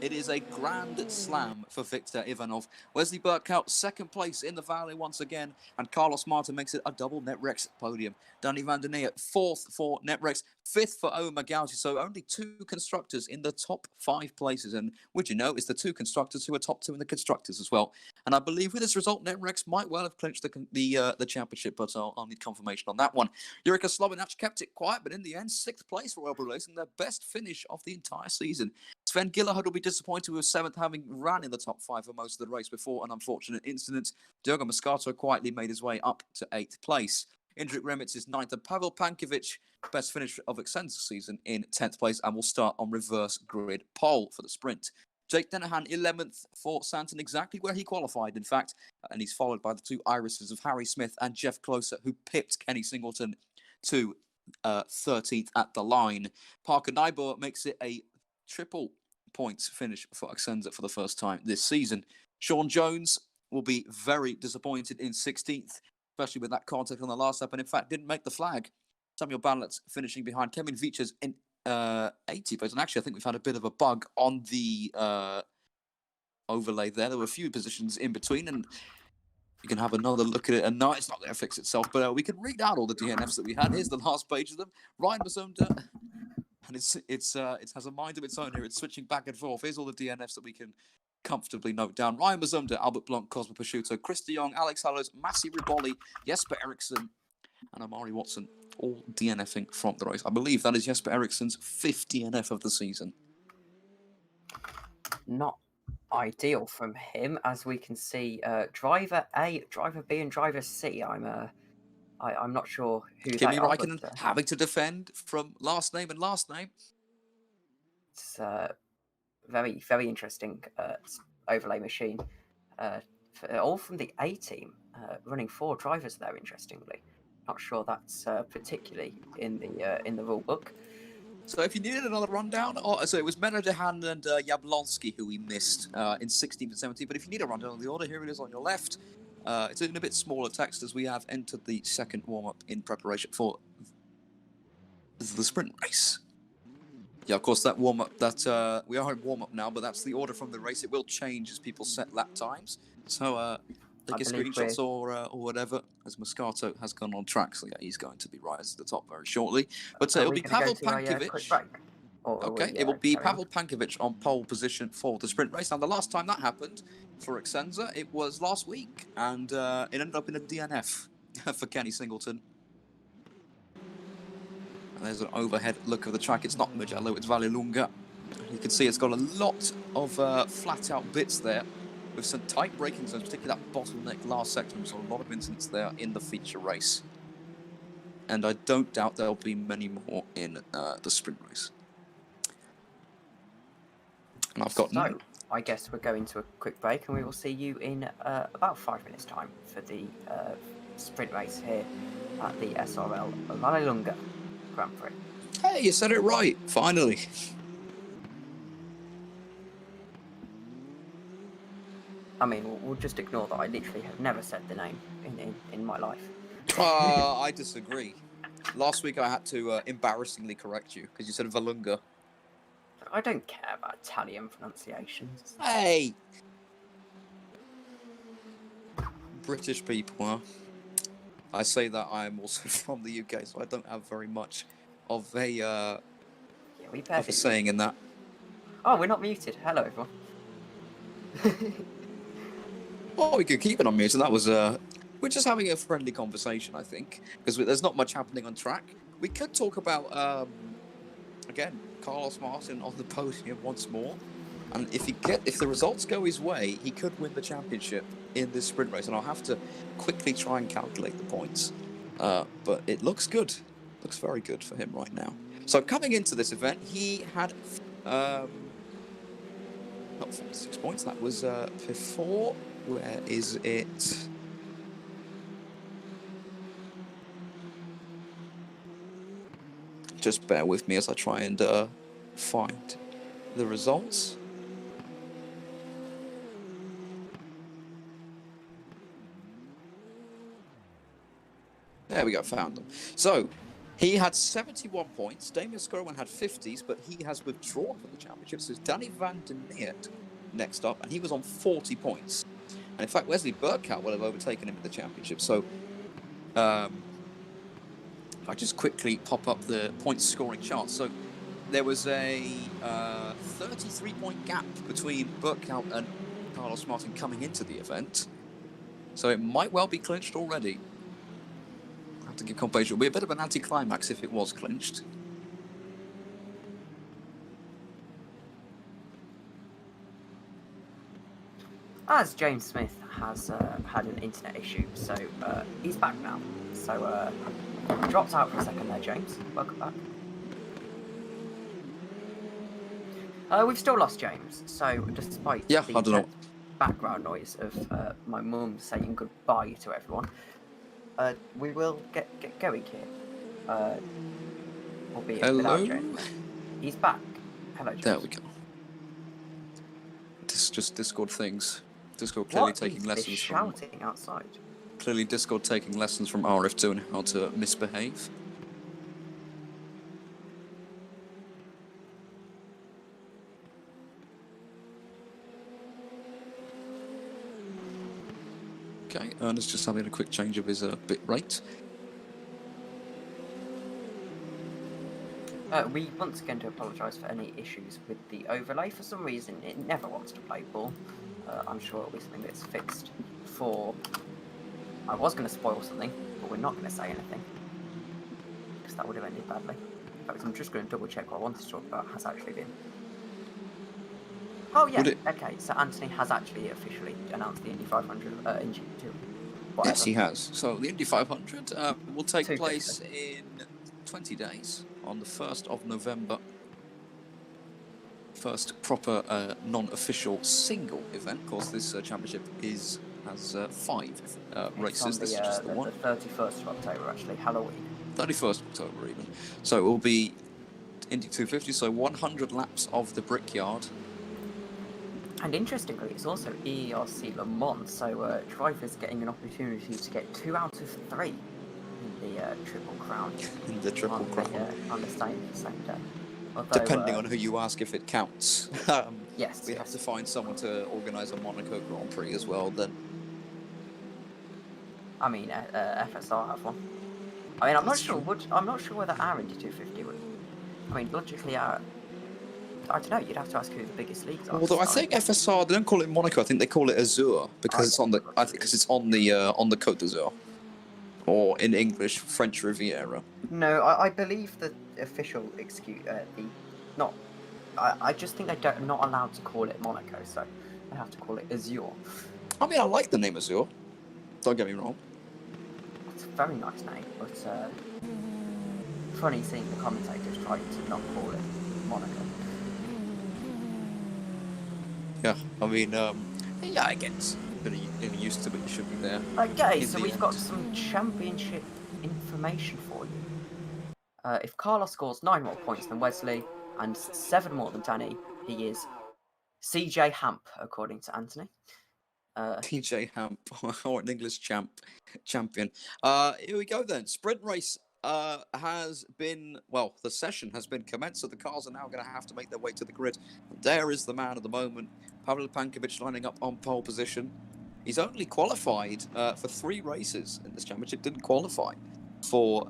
It is a grand slam for Victor Ivanov. Wesley Burkout, second place in the Valley once again, and Carlos Martin makes it a double Netrex podium. Danny van der Neer, fourth for Netrex, fifth for Owen McGouty. So only two constructors in the top 5 places. And would you know, it's the two constructors who are top 2 in the constructors as well. And I believe with this result, Netrex might well have clinched the championship, but I'll need confirmation on that one. Jurika Slobinac kept it quiet, but in the end, 6th place for World Racing, their best finish of the entire season. Sven Gillard will be disappointed with 7th, having ran in the top 5 for most of the race before an unfortunate incident. Diogo Moscato quietly made his way up to 8th place. Indrik Remitz is 9th, and Pavel Pankovic, best finish of Accenture season, in 10th place, and will start on reverse grid pole for the sprint. Jake Dennehan, 11th for Santon, exactly where he qualified, in fact, and he's followed by the two irises of Harry Smith and Jeff Closer, who pipped Kenny Singleton to 13th at the line. Parker Nyborg makes it a triple points finish for Accenture for the first time this season. Sean Jones will be very disappointed in 16th, especially with that contact on the last lap, and in fact didn't make the flag. Samuel Ballett's finishing behind Kevin Vichers in 80th place, and actually I think we've had a bit of a bug on the overlay there. There were a few positions in between, and you can have another look at it, and no, it's not going to fix itself, but we can read out all the DNFs that we had. Here's the last page of them. Ryan Mazumda, and it has a mind of its own here. It's switching back and forth. Here's all the DNFs that we can comfortably note down. Ryan Mazumda, Albert Blanc, Cosmo Prosciutto, Chris de Jong, Alex Hallows, Massi Riboli, Jesper Eriksson, and Amari Watson, all DNFing from the race. I believe that is Jesper Eriksson's 5th DNF of the season. Not ideal from him, as we can see. Driver A, Driver B, and Driver C. I'm not sure who Kimi they are. Räikkönen having to defend from last name and last name. It's very, very interesting overlay machine. All from the A team, running 4 drivers there. Interestingly, not sure that's particularly in the rule book. So if you needed another rundown, so it was Menno de Haan and Jablonski who we missed in 16th and 17th. But if you need a rundown of the order, here it is on your left. It's in a bit smaller text as we have entered the second warm-up in preparation for the sprint race. Yeah, of course, that warm-up, we are in warm-up now, but that's the order from the race. It will change as people set lap times. So take your screenshots or whatever, as Moscato has gone on track. So yeah, he's going to be right at the top very shortly. But it'll be Pavel Pankovic. Okay, it will be Pavel Pankovic on pole position for the sprint race. Now, the last time that happened for Accenture, it was last week, and it ended up in a DNF for Kenny Singleton. And there's an overhead look of the track. It's not Mugello, it's Vallelunga. You can see it's got a lot of flat-out bits there, with some tight braking zones, particularly that bottleneck last section. We saw a lot of incidents there in the feature race. And I don't doubt there'll be many more in the sprint race. And I've got So, I guess we're going to a quick break, and we will see you in about 5 minutes' time for the sprint race here at the SRL Vallelunga Grand Prix. Hey, you said it right, finally. I mean, we'll just ignore that I literally have never said the name in my life. I disagree. Last week I had to embarrassingly correct you because you said Vallelunga. I don't care about Italian pronunciations. Hey! British people, huh? I say that I'm also from the UK, so I don't have very much of a saying in that. Oh, we're not muted. Hello, everyone. Oh, we could keep it on mute, and that was we're just having a friendly conversation, I think, because there's not much happening on track. We could talk about again, Carlos Martin on the podium once more, and if the results go his way, he could win the championship in this sprint race. And I'll have to quickly try and calculate the points, but it looks good. Looks very good for him right now. So coming into this event, he had not 46 points. That was before. Where is it? Just bear with me as I try and find the results. There we go, found them. So, He had 71 points. Damien Scarwin had 50s, but he has withdrawn from the championship. So it's Danny van der Neert next up, and he was on 40 points. And in fact, Wesley Burkhout will have overtaken him in the championship. So if I just quickly pop up the point scoring chart. So there was a 33-point gap between Burkhout and Carlos Martin coming into the event. So it might well be clinched already. I have to give compensation. It would be a bit of an anticlimax if it was clinched. As James Smith has had an internet issue, so he's back now. So dropped out for a second there, James. Welcome back. We've still lost James, so despite the background noise of my mum saying goodbye to everyone, we will get going here. Albeit without James. He's back. Hello, James. There we go. This is just Discord things. Discord clearly taking lessons from shouting outside. Clearly Discord taking lessons from RF2 and how to misbehave. Okay, Ernest just having a quick change of his bit rate. We once again do apologise for any issues with the overlay. For some reason, it never wants to play ball. I'm sure it'll be something that's fixed for... I was going to spoil something, but we're not going to say anything. Because that would have ended badly. In fact, I'm just going to double check what I wanted to talk about has actually been. Oh yeah, okay, so Anthony has actually officially announced the Indy 500, Indy 2. Whatever. Yes, he has. So the Indy 500 will take place in 20 days on the 1st of November. First proper non-official single event. Of course, this championship has 5 races. This is just the one. The 31st of October, actually, Halloween. 31st of October, even. So it will be Indy 250, so 100 laps of the Brickyard. And interestingly, it's also ERC Le Mans, so drivers getting an opportunity to get 2 out of 3 in the Triple Crown. In the Triple Crown. On the same day. Although, depending on who you ask if it counts. Yes. We have to find someone to organise a Monaco Grand Prix as well, then. I mean, FSR have one. I mean, I'm not sure whether our Indy 250 would. I mean, logically, I don't know. You'd have to ask who the biggest leagues are. Although I think FSR, they don't call it Monaco. I think they call it Azur because it's on the. I think because it's on the Côte d'Azur, or in English, French Riviera. No, I believe the official excuse I just think they're not allowed to call it Monaco, so they have to call it Azur. I mean, I like the name Azur. Don't get me wrong. It's a very nice name, but funny seeing the commentators trying to not call it Monaco. Yeah, I mean, yeah, I guess. Getting used to it, you should be there. Okay, so we've got some championship information for you. If Carlos scores 9 more points than Wesley and 7 more than Danny, he is CJ Hamp, according to Anthony. TJ Hamp, or an English champion. Here we go then. Sprint race has been, well, the session has been commenced, so the cars are now going to have to make their way to the grid. There is the man of the moment, Pavel Pankovic, lining up on pole position. He's only qualified for 3 races in this championship, didn't qualify for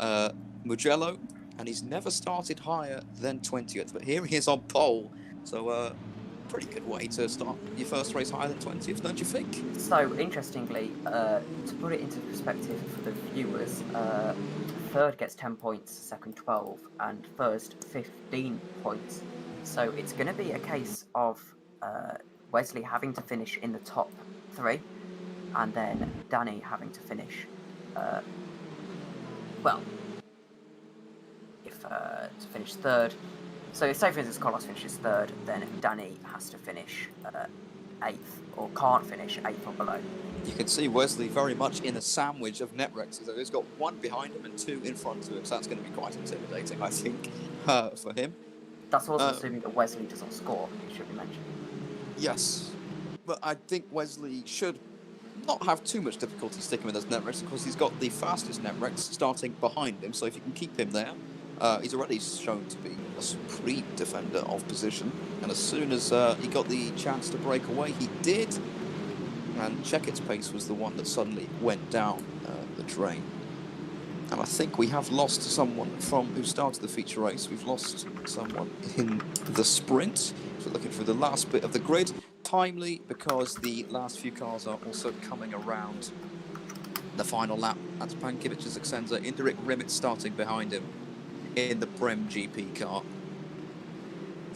Mugello, and he's never started higher than 20th. But here he is on pole, so pretty good way to start your first race higher than 20th, don't you think? So, interestingly, to put it into perspective for the viewers, third gets 10 points, second 12, and first 15 points. So it's going to be a case of Wesley having to finish in the top 3, and then Danny having to finish, to finish third. So say for instance Carlos finishes third, then Danny has to finish 8th, or can't finish 8th or below. You can see Wesley very much in a sandwich of net wrecks. So he's got 1 behind him and 2 in front of him, so that's going to be quite intimidating, I think, for him. That's also assuming that Wesley doesn't score, it should be mentioned. Yes, but I think Wesley should not have too much difficulty sticking with those net wrecks. Of course, he's got the fastest net wrecks starting behind him, so if you can keep him there, he's already shown to be a supreme defender of position. And as soon as he got the chance to break away, he did. And Checkett's pace was the one that suddenly went down the drain. And I think we have lost someone from who started the feature race. We've lost someone in the sprint. So looking for the last bit of the grid. Timely, because the last few cars are also coming around the final lap. That's Pankivic's Excenza. Indirect Rimmett starting behind him in the Prem GP car.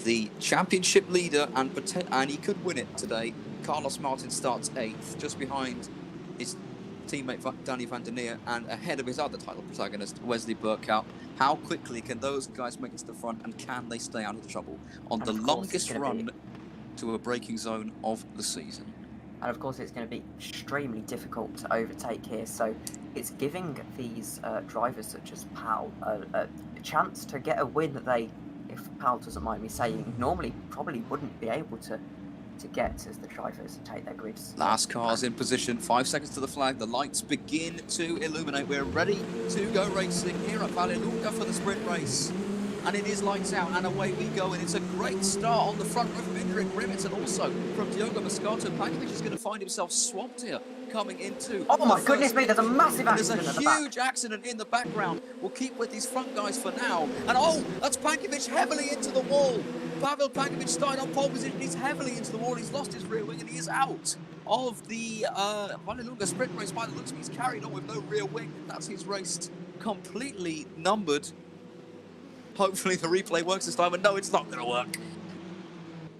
The championship leader, and he could win it today. Carlos Martin starts 8th, just behind his teammate Danny van der Neer and ahead of his other title protagonist, Wesley Burkhout. How quickly can those guys make it to the front, and can they stay out of trouble on the longest run to a braking zone of the season? And of course it's going to be extremely difficult to overtake here, so it's giving these drivers such as Powell a chance to get a win that they, if Powell doesn't mind me saying, normally probably wouldn't be able to get as the drivers take their grids. Last car's in position, 5 seconds to the flag, the lights begin to illuminate. We're ready to go racing here at Vallelunga for the sprint race. And it is lights out and away we go, and it's a great start on the front row from Indy Rimmett and also from Diogo Moscato. Pankovic is going to find himself swamped here coming into... Oh my goodness me, there's a massive accident. There's a huge accident in the background. We'll keep with these front guys for now. And oh, that's Pankovic heavily into the wall. Pavel Pankovic started on pole position. He's heavily into the wall. He's lost his rear wing and he is out of the Vallelunga sprint race. By the looks of it, he's carried on with no rear wing. That's his race completely numbered. Hopefully the replay works this time, and no, it's not going to work.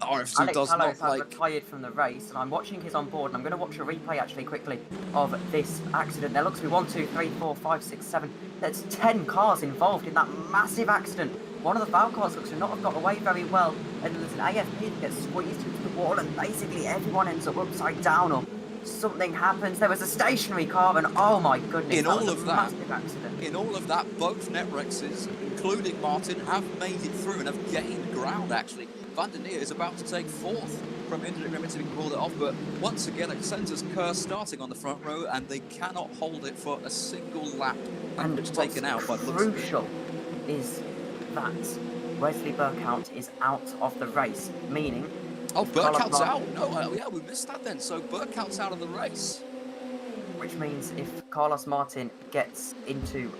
RFC Alex does Hallows not has like... retired from the race, and I'm watching his on board, and I'm going to watch a replay actually quickly of this accident. There looks to be 1, 2, 3, 4, 5, 6, 7. There's 10 cars involved in that massive accident. One of the foul cars looks to not have got away very well, and there's an AFP that gets squeezed into the wall, and basically everyone ends up upside down, or something happens. There was a stationary car, and oh my goodness, in all of that, massive accident. In all of that, both net Rexes, including Martin, have made it through and have gained ground, actually. Van der Neer is about to take 4th from Indy Rimmett to pull it off, but once again, Excenza's curse starting on the front row, and they cannot hold it for a single lap. And it's taken out by the crucial is that Wesley Burkhout is out of the race, meaning... Oh, Burkhout's out? No, yeah, we missed that then. So Burkhout's out of the race. Which means if Carlos Martin gets into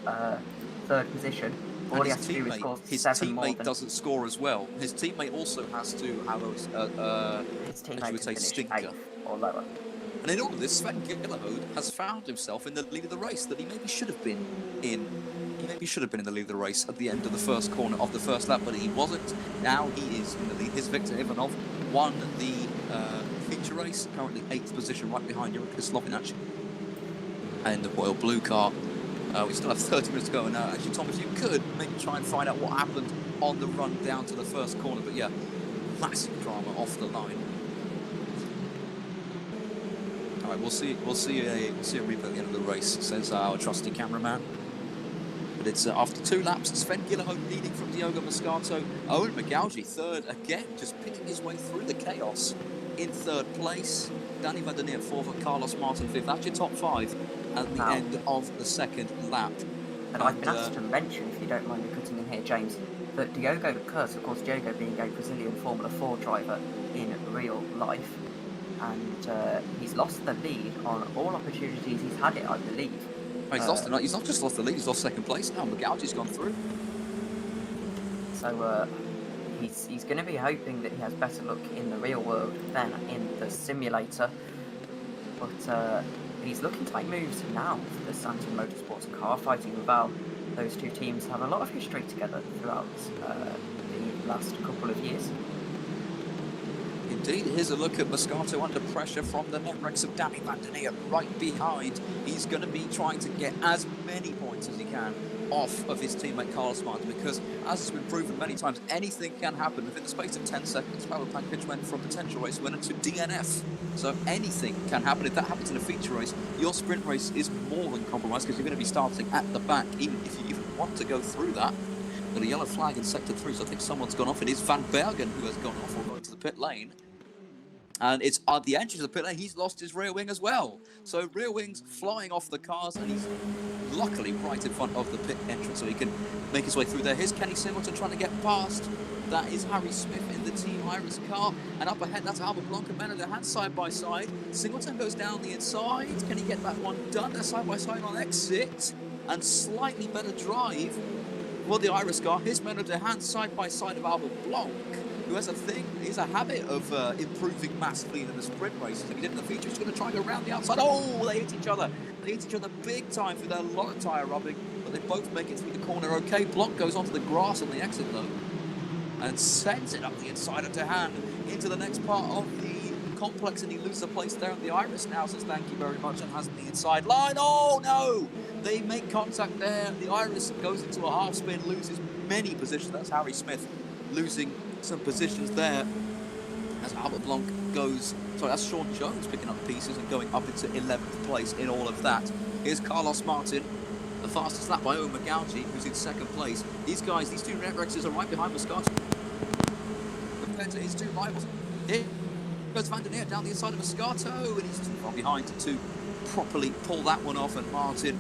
3rd position, all he has to do is score 7 more than... His teammate doesn't score as well. His teammate also has to have his teammate would say, stinker 8th or lower. And in all of this, Sven Gillehode has found himself in the lead of the race that he maybe should have been in. He maybe should have been in the lead of the race at the end of the first corner of the first lap, but he wasn't. Now he is in the lead. His Viktor Ivanov won the feature race, currently 8th position, right behind Jurek Slovinac and the Royal Blue car. We still have 30 minutes to go, and actually, Tom, if you could maybe try and find out what happened on the run down to the first corner, but yeah, massive drama off the line. All right, we'll see a replay at the end of the race, says our trusty cameraman. But it's after 2 laps, Sven Gillehode leading from Diogo Moscato. Owen McGaugy 3rd again, just picking his way through the chaos in 3rd place. Danny van der Neer 4th, Carlos Martin 5th. That's your top 5 at the end of the 2nd lap. And I've been asked to mention, if you don't mind me cutting in here, James, that Diogo Curse, of course, Diogo being a Brazilian Formula 4 driver in real life, and he's lost the lead on all opportunities he's had it, I believe. He's he's not just lost the lead, he's lost 2nd place now. McGaugy's gone through. So he's going to be hoping that he has better luck in the real world than in the simulator. But he's looking to make moves now for the Santon Motorsports car fighting with Val. Those two teams have a lot of history together throughout the last couple of years. Indeed, here's a look at Moscato under pressure from the net-rex of Danny van der Neer right behind. He's going to be trying to get as many points as he can off of his teammate Carlos Martin, because as has been proven many times, anything can happen. Within the space of 10 seconds, Pavel Pankovic went from potential race winner to DNF. So anything can happen. If that happens in a feature race, your sprint race is more than compromised, because you're going to be starting at the back, even if you even want to go through that. Got a yellow flag in sector 3, so I think someone's gone off. It is Van Bergen who has gone off or going to the pit lane. And it's at the entrance of the pit lane, he's lost his rear wing as well. So rear wing's flying off the cars, and he's luckily right in front of the pit entrance, so he can make his way through there. Here's Kenny Singleton trying to get past. That is Harry Smith in the Team Iris car. And up ahead, that's Albert Blanc and Mena. Their hands side by side. Singleton goes down the inside. Can he get that one done? They're side by side on exit. And slightly better drive for the Iris car. Here's Mena, their hands side by side of Albert Blanc, who has a habit of improving massively in the sprint races. Like he did in the feature, he's going to try and go around the outside. Oh, they hit each other. They hit each other big time through their lot of tyre rubbing, but they both make it through the corner okay. Blanc goes onto the grass on the exit though, and sends it up the inside of Tahan into the next part of the complex, and he loses a place there at the Iris now, says thank you very much, and has the inside line. Oh no! They make contact there. The Iris goes into a half spin, loses many positions. That's Harry Smith losing some positions there as Albert Blanc goes. Sorry, that's Sean Jones picking up pieces and going up into 11th place in all of that. Here's Carlos Martin, the fastest lap by Owen McGaughey, who's in 2nd place. These guys, these two Retrexes are right behind Moscato compared to his two rivals. Here goes Van der Neer down the inside of Moscato, and he's too far behind to properly pull that one off, and Martin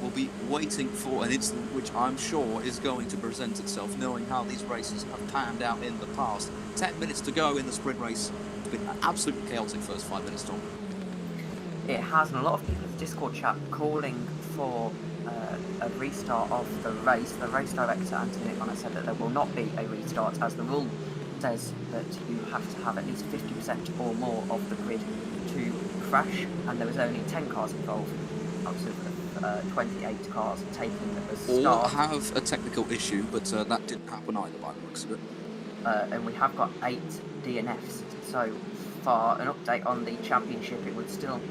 will be waiting for an incident which I'm sure is going to present itself, knowing how these races have panned out in the past. 10 minutes to go in the sprint race. It's been an absolutely chaotic first 5 minutes, Tom. It has, and a lot of people in the Discord chat calling for a restart of the race. The race director, Anthony Nickman, said that there will not be a restart, as the rule says that you have to have at least 50% or more of the grid to crash, and there was only 10 cars involved out of 28 cars taking the start. All have a technical issue, but that didn't happen either by the looks of it. And we have got 8 DNFs so far. An update on the championship, it would still,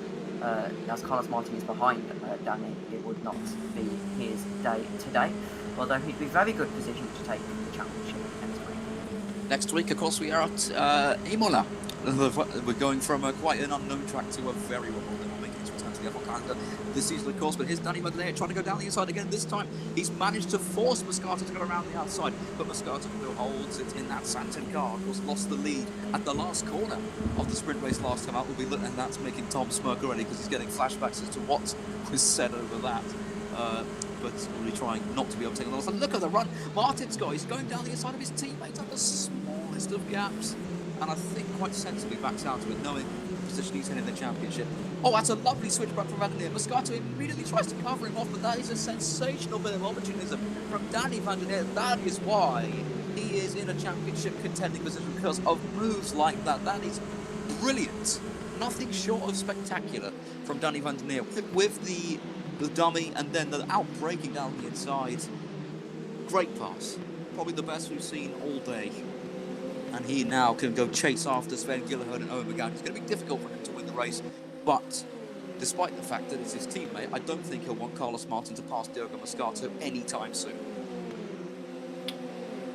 as Carlos Martin is behind Danny, it would not be his day today, although he'd be very good position to take the championship next week. Next week, of course, we are at Imola. We're going from quite an unknown track to a very remote one. We'll make it to return to the F1 calendar this season, of course. But here's Danny Medley trying to go down the inside again. This time, he's managed to force Moscato to go around the outside, but Moscato still holds it in that Santon car. Of course, lost the lead at the last corner of the sprint race last time out. And that's making Tom smirk already, because he's getting flashbacks as to what was said over that. But really trying not to be overtaken. Look at the run Martin's got. He's going down the inside of his teammates at the smallest of gaps, and I think quite sensibly backs out to it, knowing the position he's in the championship. Oh, that's a lovely switchback from Van der Neer. Moscato immediately tries to cover him off, but that is a sensational bit of opportunism from Danny Van der Neer. That is why he is in a championship contending position, because of moves like that. That is brilliant. Nothing short of spectacular from Danny Van der Neer with the dummy, and then the outbreaking down the inside. Great pass, probably the best we've seen all day, and he now can go chase after Sven Gillehern and Owen McGaughey. It's going to be difficult for him to win the race, but despite the fact that it's his teammate, I don't think he'll want Carlos Martin to pass Diogo Moscato anytime soon.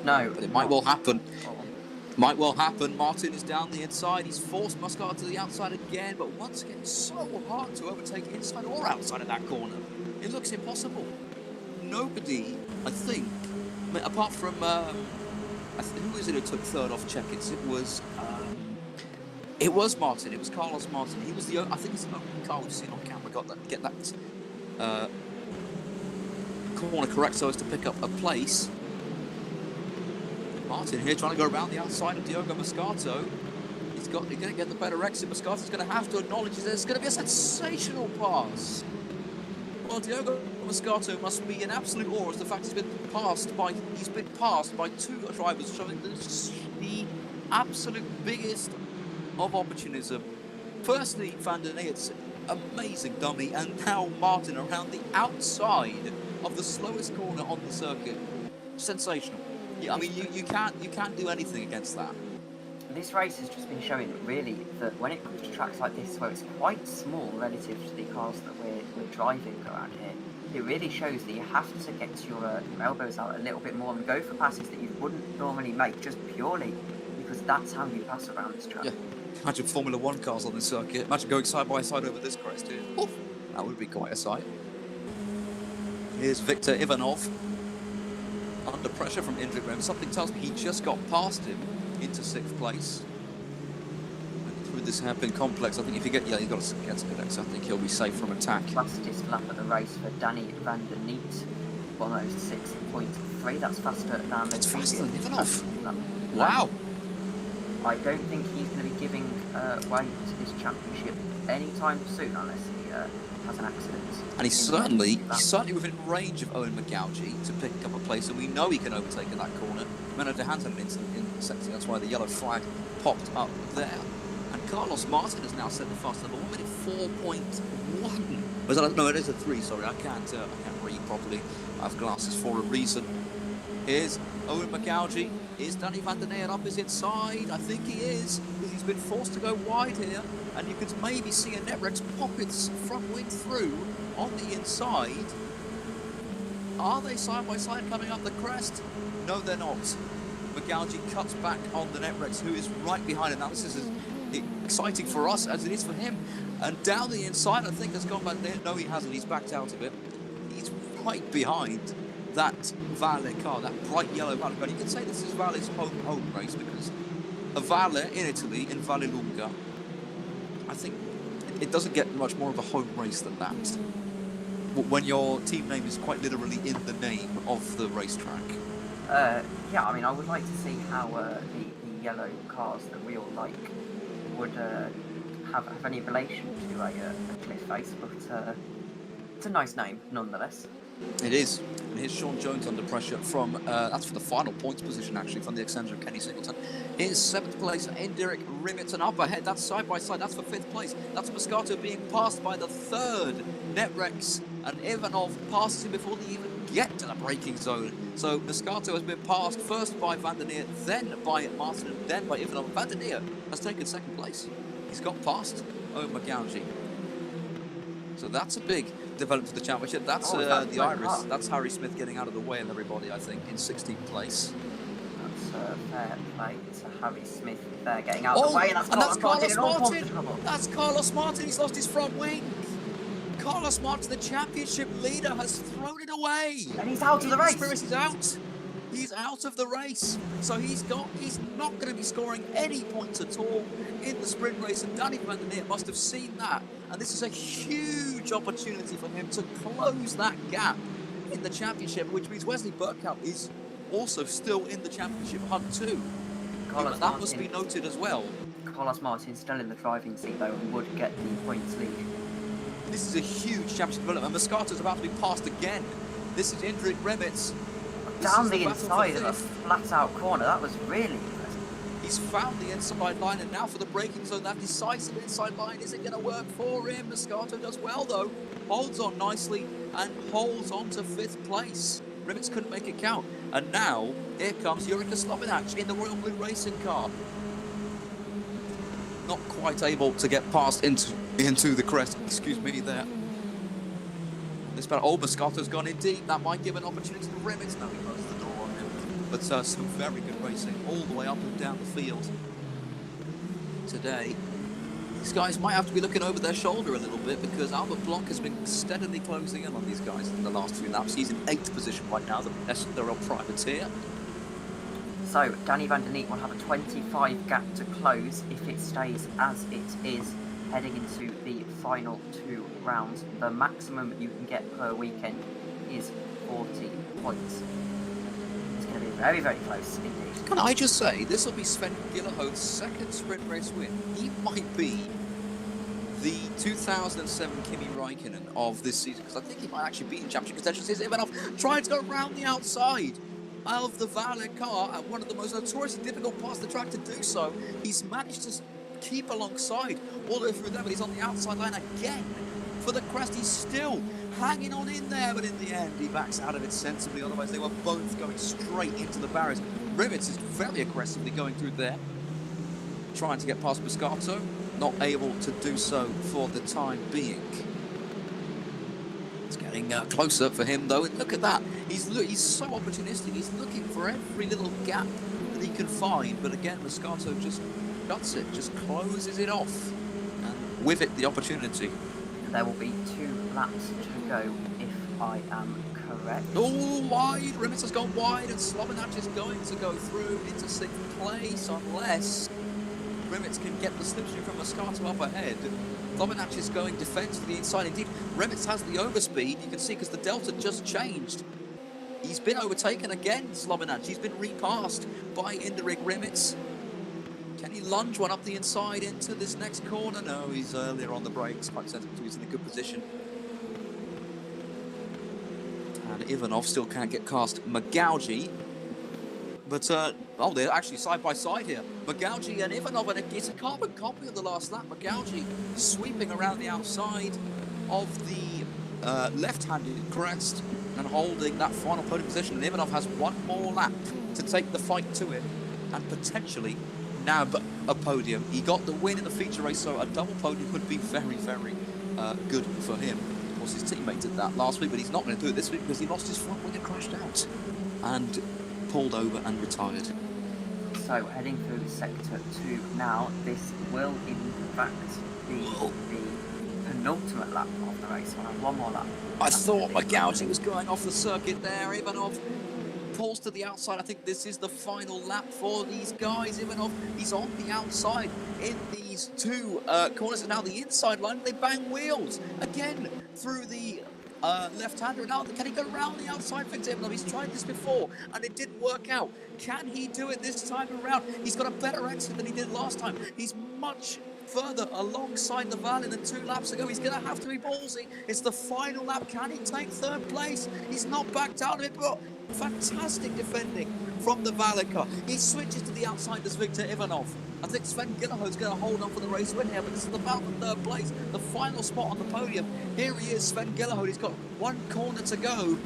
No, but it might well happen. Might well happen. Martin is down the inside. He's forced Moscato to the outside again, but once again, so hard to overtake inside or outside of that corner. It looks impossible. Nobody, I think, apart from who is it who took third off Checkers? It was Martin. It was Carlos Martin. He was the. I think he's the only car we've seen on camera get that corner correct so as to pick up a place. Martin here trying to go around the outside of Diogo Moscato. He's going to get the better exit. Moscato's going to have to acknowledge there's going to be a sensational pass. Well, Diogo Moscato must be in absolute awe as the fact he's been passed by two drivers, showing the absolute biggest of opportunism. Firstly, Van der Neer's amazing dummy, and now Martin around the outside of the slowest corner on the circuit. Sensational. Yeah, I mean, you can't do anything against that. This race has just been showing really that when it comes to tracks like this, where it's quite small relative to the cars that we're driving around here, it really shows that you have to get your elbows out a little bit more and go for passes that you wouldn't normally make, just purely because that's how you pass around this track. Yeah. Imagine Formula 1 cars on this circuit. Imagine going side by side over this crest here. Oof, that would be quite a sight. Here's Viktor Ivanov. Under pressure from Indy. Something tells me he just got past him into 6th place. And through this hairpin complex. I think if you get, you've got to get to the next. I think he'll be safe from attack. Fastest lap of the race for Danny van der Neet, 106.3. That's faster than the faster than previous. Wow. I don't think he's going to be giving way to this championship anytime soon unless he has an accident. And he's certainly within range of Owen McGougy to pick up a place, and we know he can overtake in that corner. Menno de Haan had an incident in second, that's why the yellow flag popped up there. And Carlos Martin has now set the fastest number 1 minute 4.1. No, it is a 3. Sorry, I can't read properly. I have glasses for a reason. Here's Owen McGougy. Is Danny van der Neer up his inside? I think he is, because he's been forced to go wide here. And you can maybe see a Netrex pop its front wing through on the inside. Are they side by side coming up the crest? No, they're not. McGougy cuts back on the Netrex, who is right behind him. Now, this is as exciting for us as it is for him. And down the inside, I think has gone back there. No, he hasn't. He's backed out of it. He's right behind that Valle car, that bright yellow Valle car. You can say this is Valle's home race, because a Valle in Italy, in Vallelunga, I think it doesn't get much more of a home race than that, when your team name is quite literally in the name of the racetrack. Yeah, I mean, I would like to see how the yellow cars that we all like would have any relation to a cliff face, but it's a nice name nonetheless. It is. And here's Sean Jones under pressure from, that's for the final points position actually, from the extension of Kenny Singleton. Here's 7th place, Indyrek Rimmington up ahead. That's side by side, that's for 5th place. That's Moscato being passed by the 3rd Netrex, and Ivanov passes him before they even get to the braking zone. So Moscato has been passed first by van der Neer, then by Martin, and then by Ivanov. Van der Neer has taken 2nd place. He's got past Owen McGougy. So that's a big development for the championship. That's the Iris. That's Harry Smith getting out of the way of everybody, I think, in 16th place. That's fair play to Harry Smith there, getting out of the way. And that's Carlos Martin. That's Carlos Martin. He's lost his front wing. Carlos Martin, the championship leader, has thrown it away. And he's out of the race. He's out. He's out of the race. So he's not going to be scoring any points at all in the sprint race. And Danny van der Neer must have seen that. And this is a huge opportunity for him to close that gap in the championship, which means Wesley Burkhout is also still in the championship hunt too. That must be noted as well. Carlos Martin still in the driving seat though, and would get the points lead. This is a huge championship development. Moscato's about to be passed again. This is Indyrek Rimmington. Down the inside of a flat-out corner. That was really impressive. He's found the inside line, and now for the braking zone, that decisive inside line isn't going to work for him. Moscato does well, though. Holds on nicely and holds on to 5th place. Rimmington couldn't make it count. And now, here comes Jurika Slobinac in the Royal Blue Racing car. Not quite able to get past into the crest. Excuse me there. This battle, Moscato's gone in deep. That might give an opportunity to Rimmington. No, he closed the door on him. But some very good racing all the way up and down the field today. These guys might have to be looking over their shoulder a little bit, because Albert Blanc has been steadily closing in on these guys in the last few laps. He's in 8th position right now, the SRL privateer. So, Danny van der Neet will have a 25 gap to close if it stays as it is heading into the final 2 rounds. The maximum you can get per weekend is 40 points. It's going to be very, very close indeed. Can I just say, this will be Sven Gillerhode's 2nd sprint race win. He might be the 2007 Kimi Räikkönen of this season, because I think he might actually be in championship contention. Here's Ivanov trying to go around the outside of the Valle car at one of the most notoriously difficult parts of the track to do so. He's managed to keep alongside all the way through there, but he's on the outside line again for the crest. He's still hanging on in there, but in the end he backs out of it sensibly, otherwise they were both going straight into the barriers. Rimmington is very aggressively going through there, trying to get past Moscato, not able to do so for the time being. It's getting closer for him though, and look at that, he's so opportunistic. He's looking for every little gap that he can find, but again Moscato just shuts it, just closes it off, and with it the opportunity. There will be 2 laps to go if I am correct. Oh, wide! Rimmington's gone wide, and Slobinac is going to go through into 6th place unless Rimitz can get the slipstream from Moscato up ahead. Slovenach is going defence to the inside. Indeed, Rimitz has the overspeed. You can see because the delta just changed. He's been overtaken again, Slovenach. He's been repassed by Indrik Rimitz. Can he lunge one up the inside into this next corner? No, he's earlier on the brakes. Quite sensible, he's in a good position. And Ivanov still can't get past Magauji. But, oh, they're actually side by side here. Magauji and Ivanov, and it's a carbon copy of the last lap. Magauji sweeping around the outside of the left-handed crest and holding that final podium position. And Ivanov has one more lap to take the fight to it and potentially nab a podium. He got the win in the feature race, so a double podium would be very, very good for him. Of course, his teammate did that last week, but he's not going to do it this week because he lost his front wing and crashed out and pulled over and retired. So heading through sector 2 now, this will in fact be the penultimate lap of the race. We'll have one more lap. I thought Magauji was going off the circuit there. Ivanov pulls to the outside. I think this is the final lap for these guys. Ivanov, he's on the outside in these two corners, and now the inside line, they bang wheels again through the left-hander. Now, can he go around the outside? Victor Ivanov, he's tried this before and it didn't work out. Can he do it this time around? He's got a better exit than he did last time. He's much further alongside the Valley than 2 laps ago. He's going to have to be ballsy. It's the final lap. Can he take 3rd place? He's not backed out of it, but fantastic defending from the Valley car. He switches to the outside as Victor Ivanov. I think Sven Gillehode's going to hold on for the race win here, but this is the battle for 3rd place, the final spot on the podium. Here he is, Sven Gillehode. He's got 1 corner to go.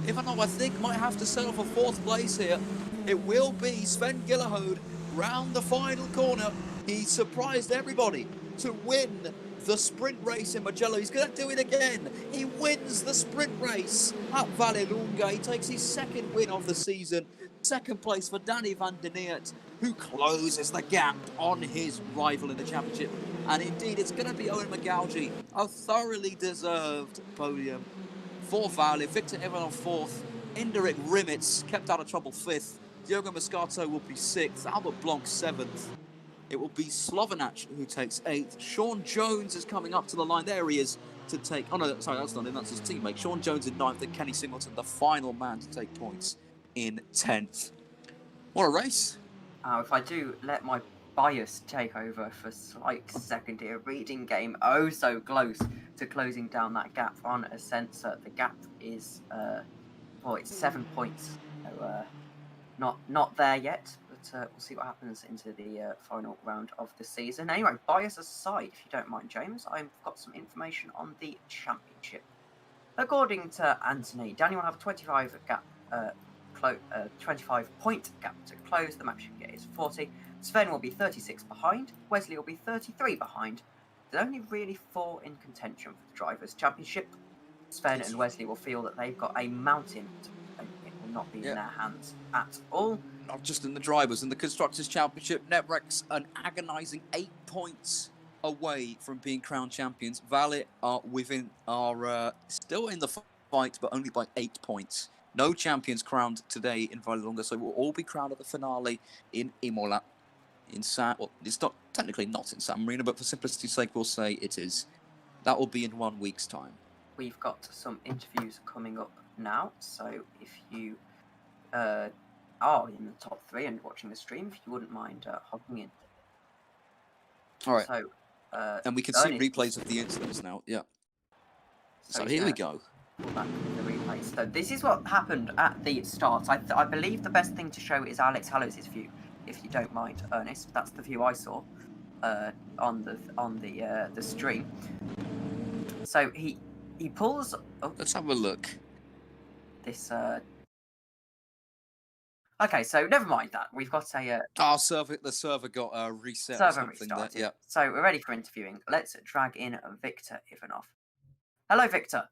Ivanov, I think, might have to settle for 4th place here. It will be Sven Gillehode round the final corner. He surprised everybody to win the sprint race in Mugello. He's going to do it again. He wins the sprint race at Vallelunga. He takes his 2nd win of the season. 2nd place for Danny van der Neert, who closes the gap on his rival in the championship. And indeed, it's going to be Owen Magauji, a thoroughly deserved podium for Valley. Victor Ivanov 4th, Indrik Rimitz kept out of trouble 5th. Diogo Moscato will be 6th, Albert Blanc 7th. It will be Slovenach who takes 8th. Sean Jones is coming up to the line. There he is to take... Oh, no, sorry, that's not him. That's his teammate. Sean Jones in 9th and Kenny Singleton, the final man to take points, in 10th. What a race. If I do let my bias take over for slight second here, reading game oh so close to closing down that gap on a sensor. The gap is, well, it's 7 points. So, not there yet. We'll see what happens into the final round of the season. Anyway, bias aside, if you don't mind, James, I've got some information on the championship. According to Anthony, Danny will have a 25 gap, 25-point gap to close. The max you can get is 40. Sven will be 36 behind. Wesley will be 33 behind. There's only really 4 in contention for the Drivers' Championship. Sven and Wesley will feel that they've got a mountain to climb. It will not be in their hands at all. Not just in the Drivers, in the Constructors' Championship, Netrex an agonising 8 points away from being crowned champions. Valley are still in the fight, but only by 8 points. No champions crowned today in Vallelunga, so we'll all be crowned at the finale in Imola. Well, it's not technically not in San Marino, but for simplicity's sake, we'll say it is. That will be in 1 week's time. We've got some interviews coming up now, so if you are in the top 3 and watching the stream, if you wouldn't mind hopping in. All right. So, and we can see replays of the incidents now. Yeah. So here we go. Back to the replay. So this is what happened at the start. I believe the best thing to show is Alex Hallows' view, if you don't mind, Ernest. That's the view I saw on the stream. So he pulls. Oh, let's have a look. This. Okay, so never mind that. We've got a. The server got reset. Server restarted. Yeah. So we're ready for interviewing. Let's drag in Victor Ivanov. Hello, Victor.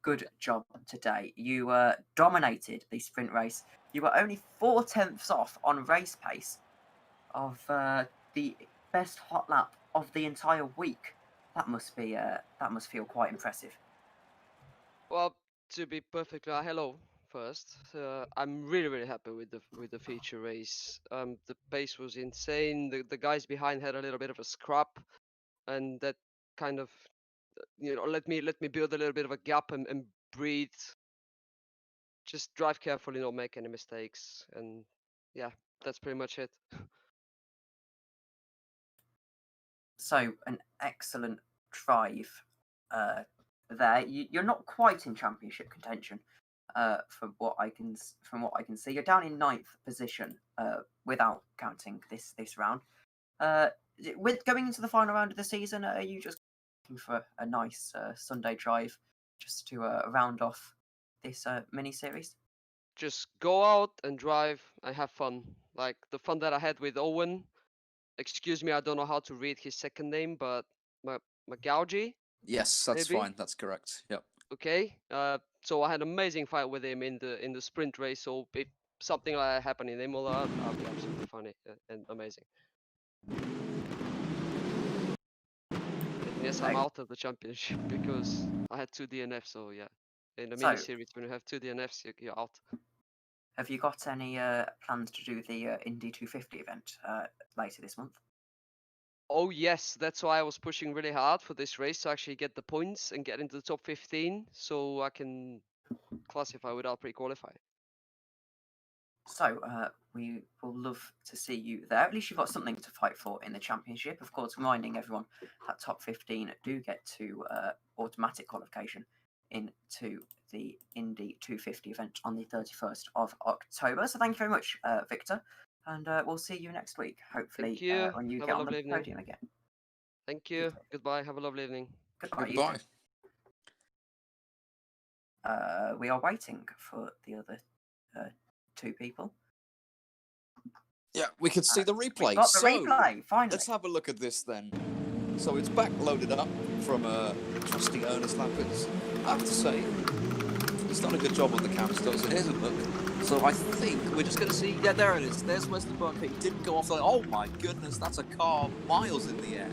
Good job today. You dominated the sprint race. You were only 4/10 off on race pace of the best hot lap of the entire week. That must feel quite impressive. Well, to be perfectly hello. first. I'm really happy with the feature race. The pace was insane. The guys behind had a little bit of a scrap, and that kind of let me build a little bit of a gap and breathe. Just drive carefully, don't make any mistakes, and yeah, that's pretty much it. So an excellent drive there. You're not quite in championship contention, from what I can see. You're down in 9th position, without counting this round. With going into the final round of the season, are you just looking for a nice Sunday drive just to round off this mini series? Just go out and drive and have fun. Like the fun that I had with Owen. Excuse me, I don't know how to read his second name, but Magauji, Yes, that's maybe. fine. That's correct. Yep. Okay. So I had an amazing fight with him in the sprint race. So if something like that happened in Imola, I'll be absolutely funny and amazing. And yes, I'm out of the championship because I had 2 DNFs. So yeah, in the mini series when you have 2 DNFs, you're out. Have you got any plans to do the Indy 250 event later this month? Oh yes, that's why I was pushing really hard for this race to actually get the points and get into the top 15, so I can classify without pre-qualify. So we will love to see you there. At least you've got something to fight for in the championship. Of course, reminding everyone that top 15 do get to automatic qualification into the Indy 250 event on the 31st of October. So thank you very much, Victor, and we'll see you next week. Hopefully, when you Have get a on the lovely evening. podium again. Thank you. Goodbye. Have a lovely evening. Goodbye. We are waiting for the other 2 people. Yeah, we could see the replay. We've got the replay, finally. Let's have a look at this then. So it's back loaded up from trusty Ernest Lappins. I have to say, he's done a good job on the cam still, so here's a look. So I think we're just going to see, yeah, there it is. There's Wesley Burke. He didn't go off the, oh my goodness, that's a car miles in the air.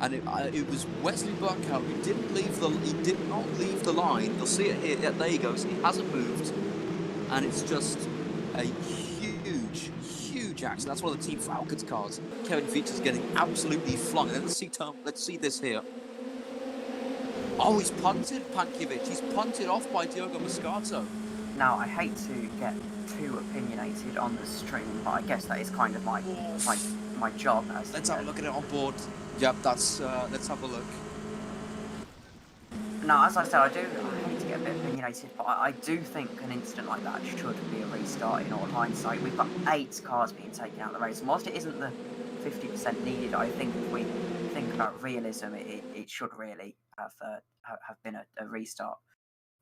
And it was Wesley Burkhout who he did not leave the line. You'll see it here. Yeah, there he goes. He hasn't moved, and it's just a huge accident. That's one of the Team Falcons cars. Kevin Features getting absolutely flung. And let's see this here. Oh, he's punted, Pankiewicz. He's punted off by Diogo Moscato. Now, I hate to get too opinionated on the stream, but I guess that is kind of my job. Let's have a look at it on board. Yep, that's. Let's have a look. Now, as I said, I hate to get a bit opinionated, but I do think an incident like that should be a restart in all hindsight. We've got 8 cars being taken out of the race, and whilst it isn't the 50% needed, I think if we think about realism, it should really have been a restart.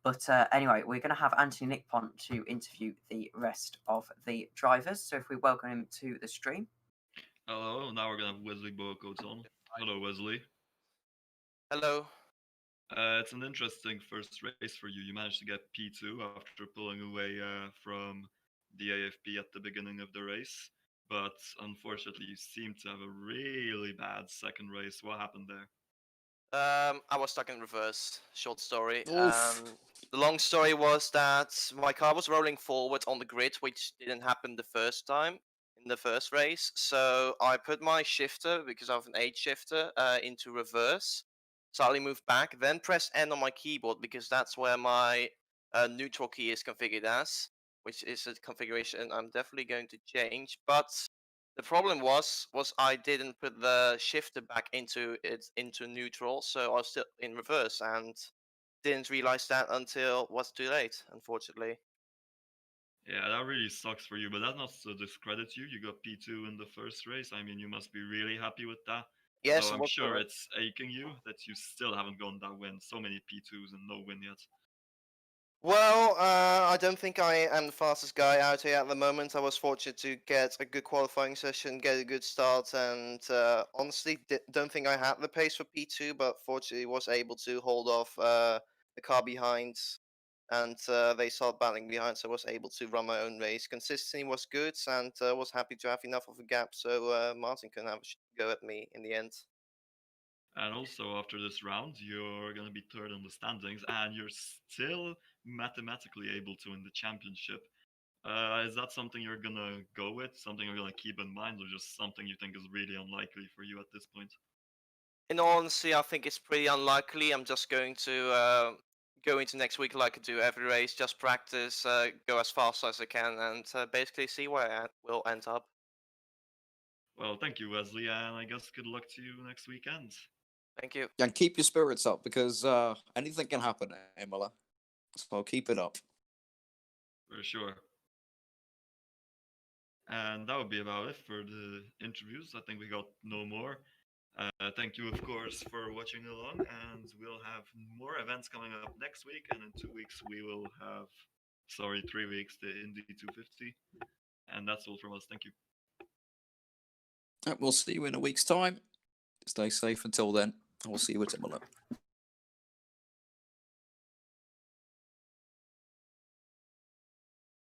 But anyway, we're going to have Anthony Nickpont to interview the rest of the drivers. So if we welcome him to the stream. Hello, now we're going to have Wesley Bocoats on. Hello, Wesley. Hello. It's an interesting first race for you. You managed to get P2 after pulling away from the AFP at the beginning of the race. But unfortunately, you seem to have a really bad second race. What happened there? I was stuck in reverse. Short story. The long story was that my car was rolling forward on the grid, which didn't happen the first time in the first race. So I put my shifter, because I have an 8 shifter, into reverse. Slightly moved back, then pressed N on my keyboard because that's where my neutral key is configured as, which is a configuration I'm definitely going to change. But the problem was I didn't put the shifter back into neutral, so I was still in reverse and didn't realize that until it was too late, unfortunately. Yeah, that really sucks for you, but that's not to discredit you. You got P2 in the first race. I mean, you must be really happy with that. Yes, so I'm sure it's aching you that you still haven't gotten that win. So many P2s and no win yet. Well, I don't think I am the fastest guy out here at the moment. I was fortunate to get a good qualifying session, get a good start, and honestly don't think I had the pace for P2, but fortunately was able to hold off the car behind, and they started battling behind, so I was able to run my own race. Consistency was good, and was happy to have enough of a gap, so Martin couldn't have a go at me in the end. And also, after this round, you're going to be third in the standings, and you're still mathematically able to win the championship. Is that something you're gonna go with? Something you're gonna keep in mind, or just something you think is really unlikely for you at this point? In all honesty, I think it's pretty unlikely. I'm just going to go into next week like I do every race, just practice, go as fast as I can, and basically see where I will end up. Well, thank you, Wesley, and I guess good luck to you next weekend. Thank you. And keep your spirits up, because anything can happen, Imola. So keep it up. For sure. And that would be about it for the interviews. I think we got no more. Thank you, of course, for watching along, and we'll have more events coming up next week, and in 2 weeks we will have, 3 weeks, the Indy 250. And that's all from us. Thank you. We'll see you in a week's time. Stay safe until then. I will see you at Imola.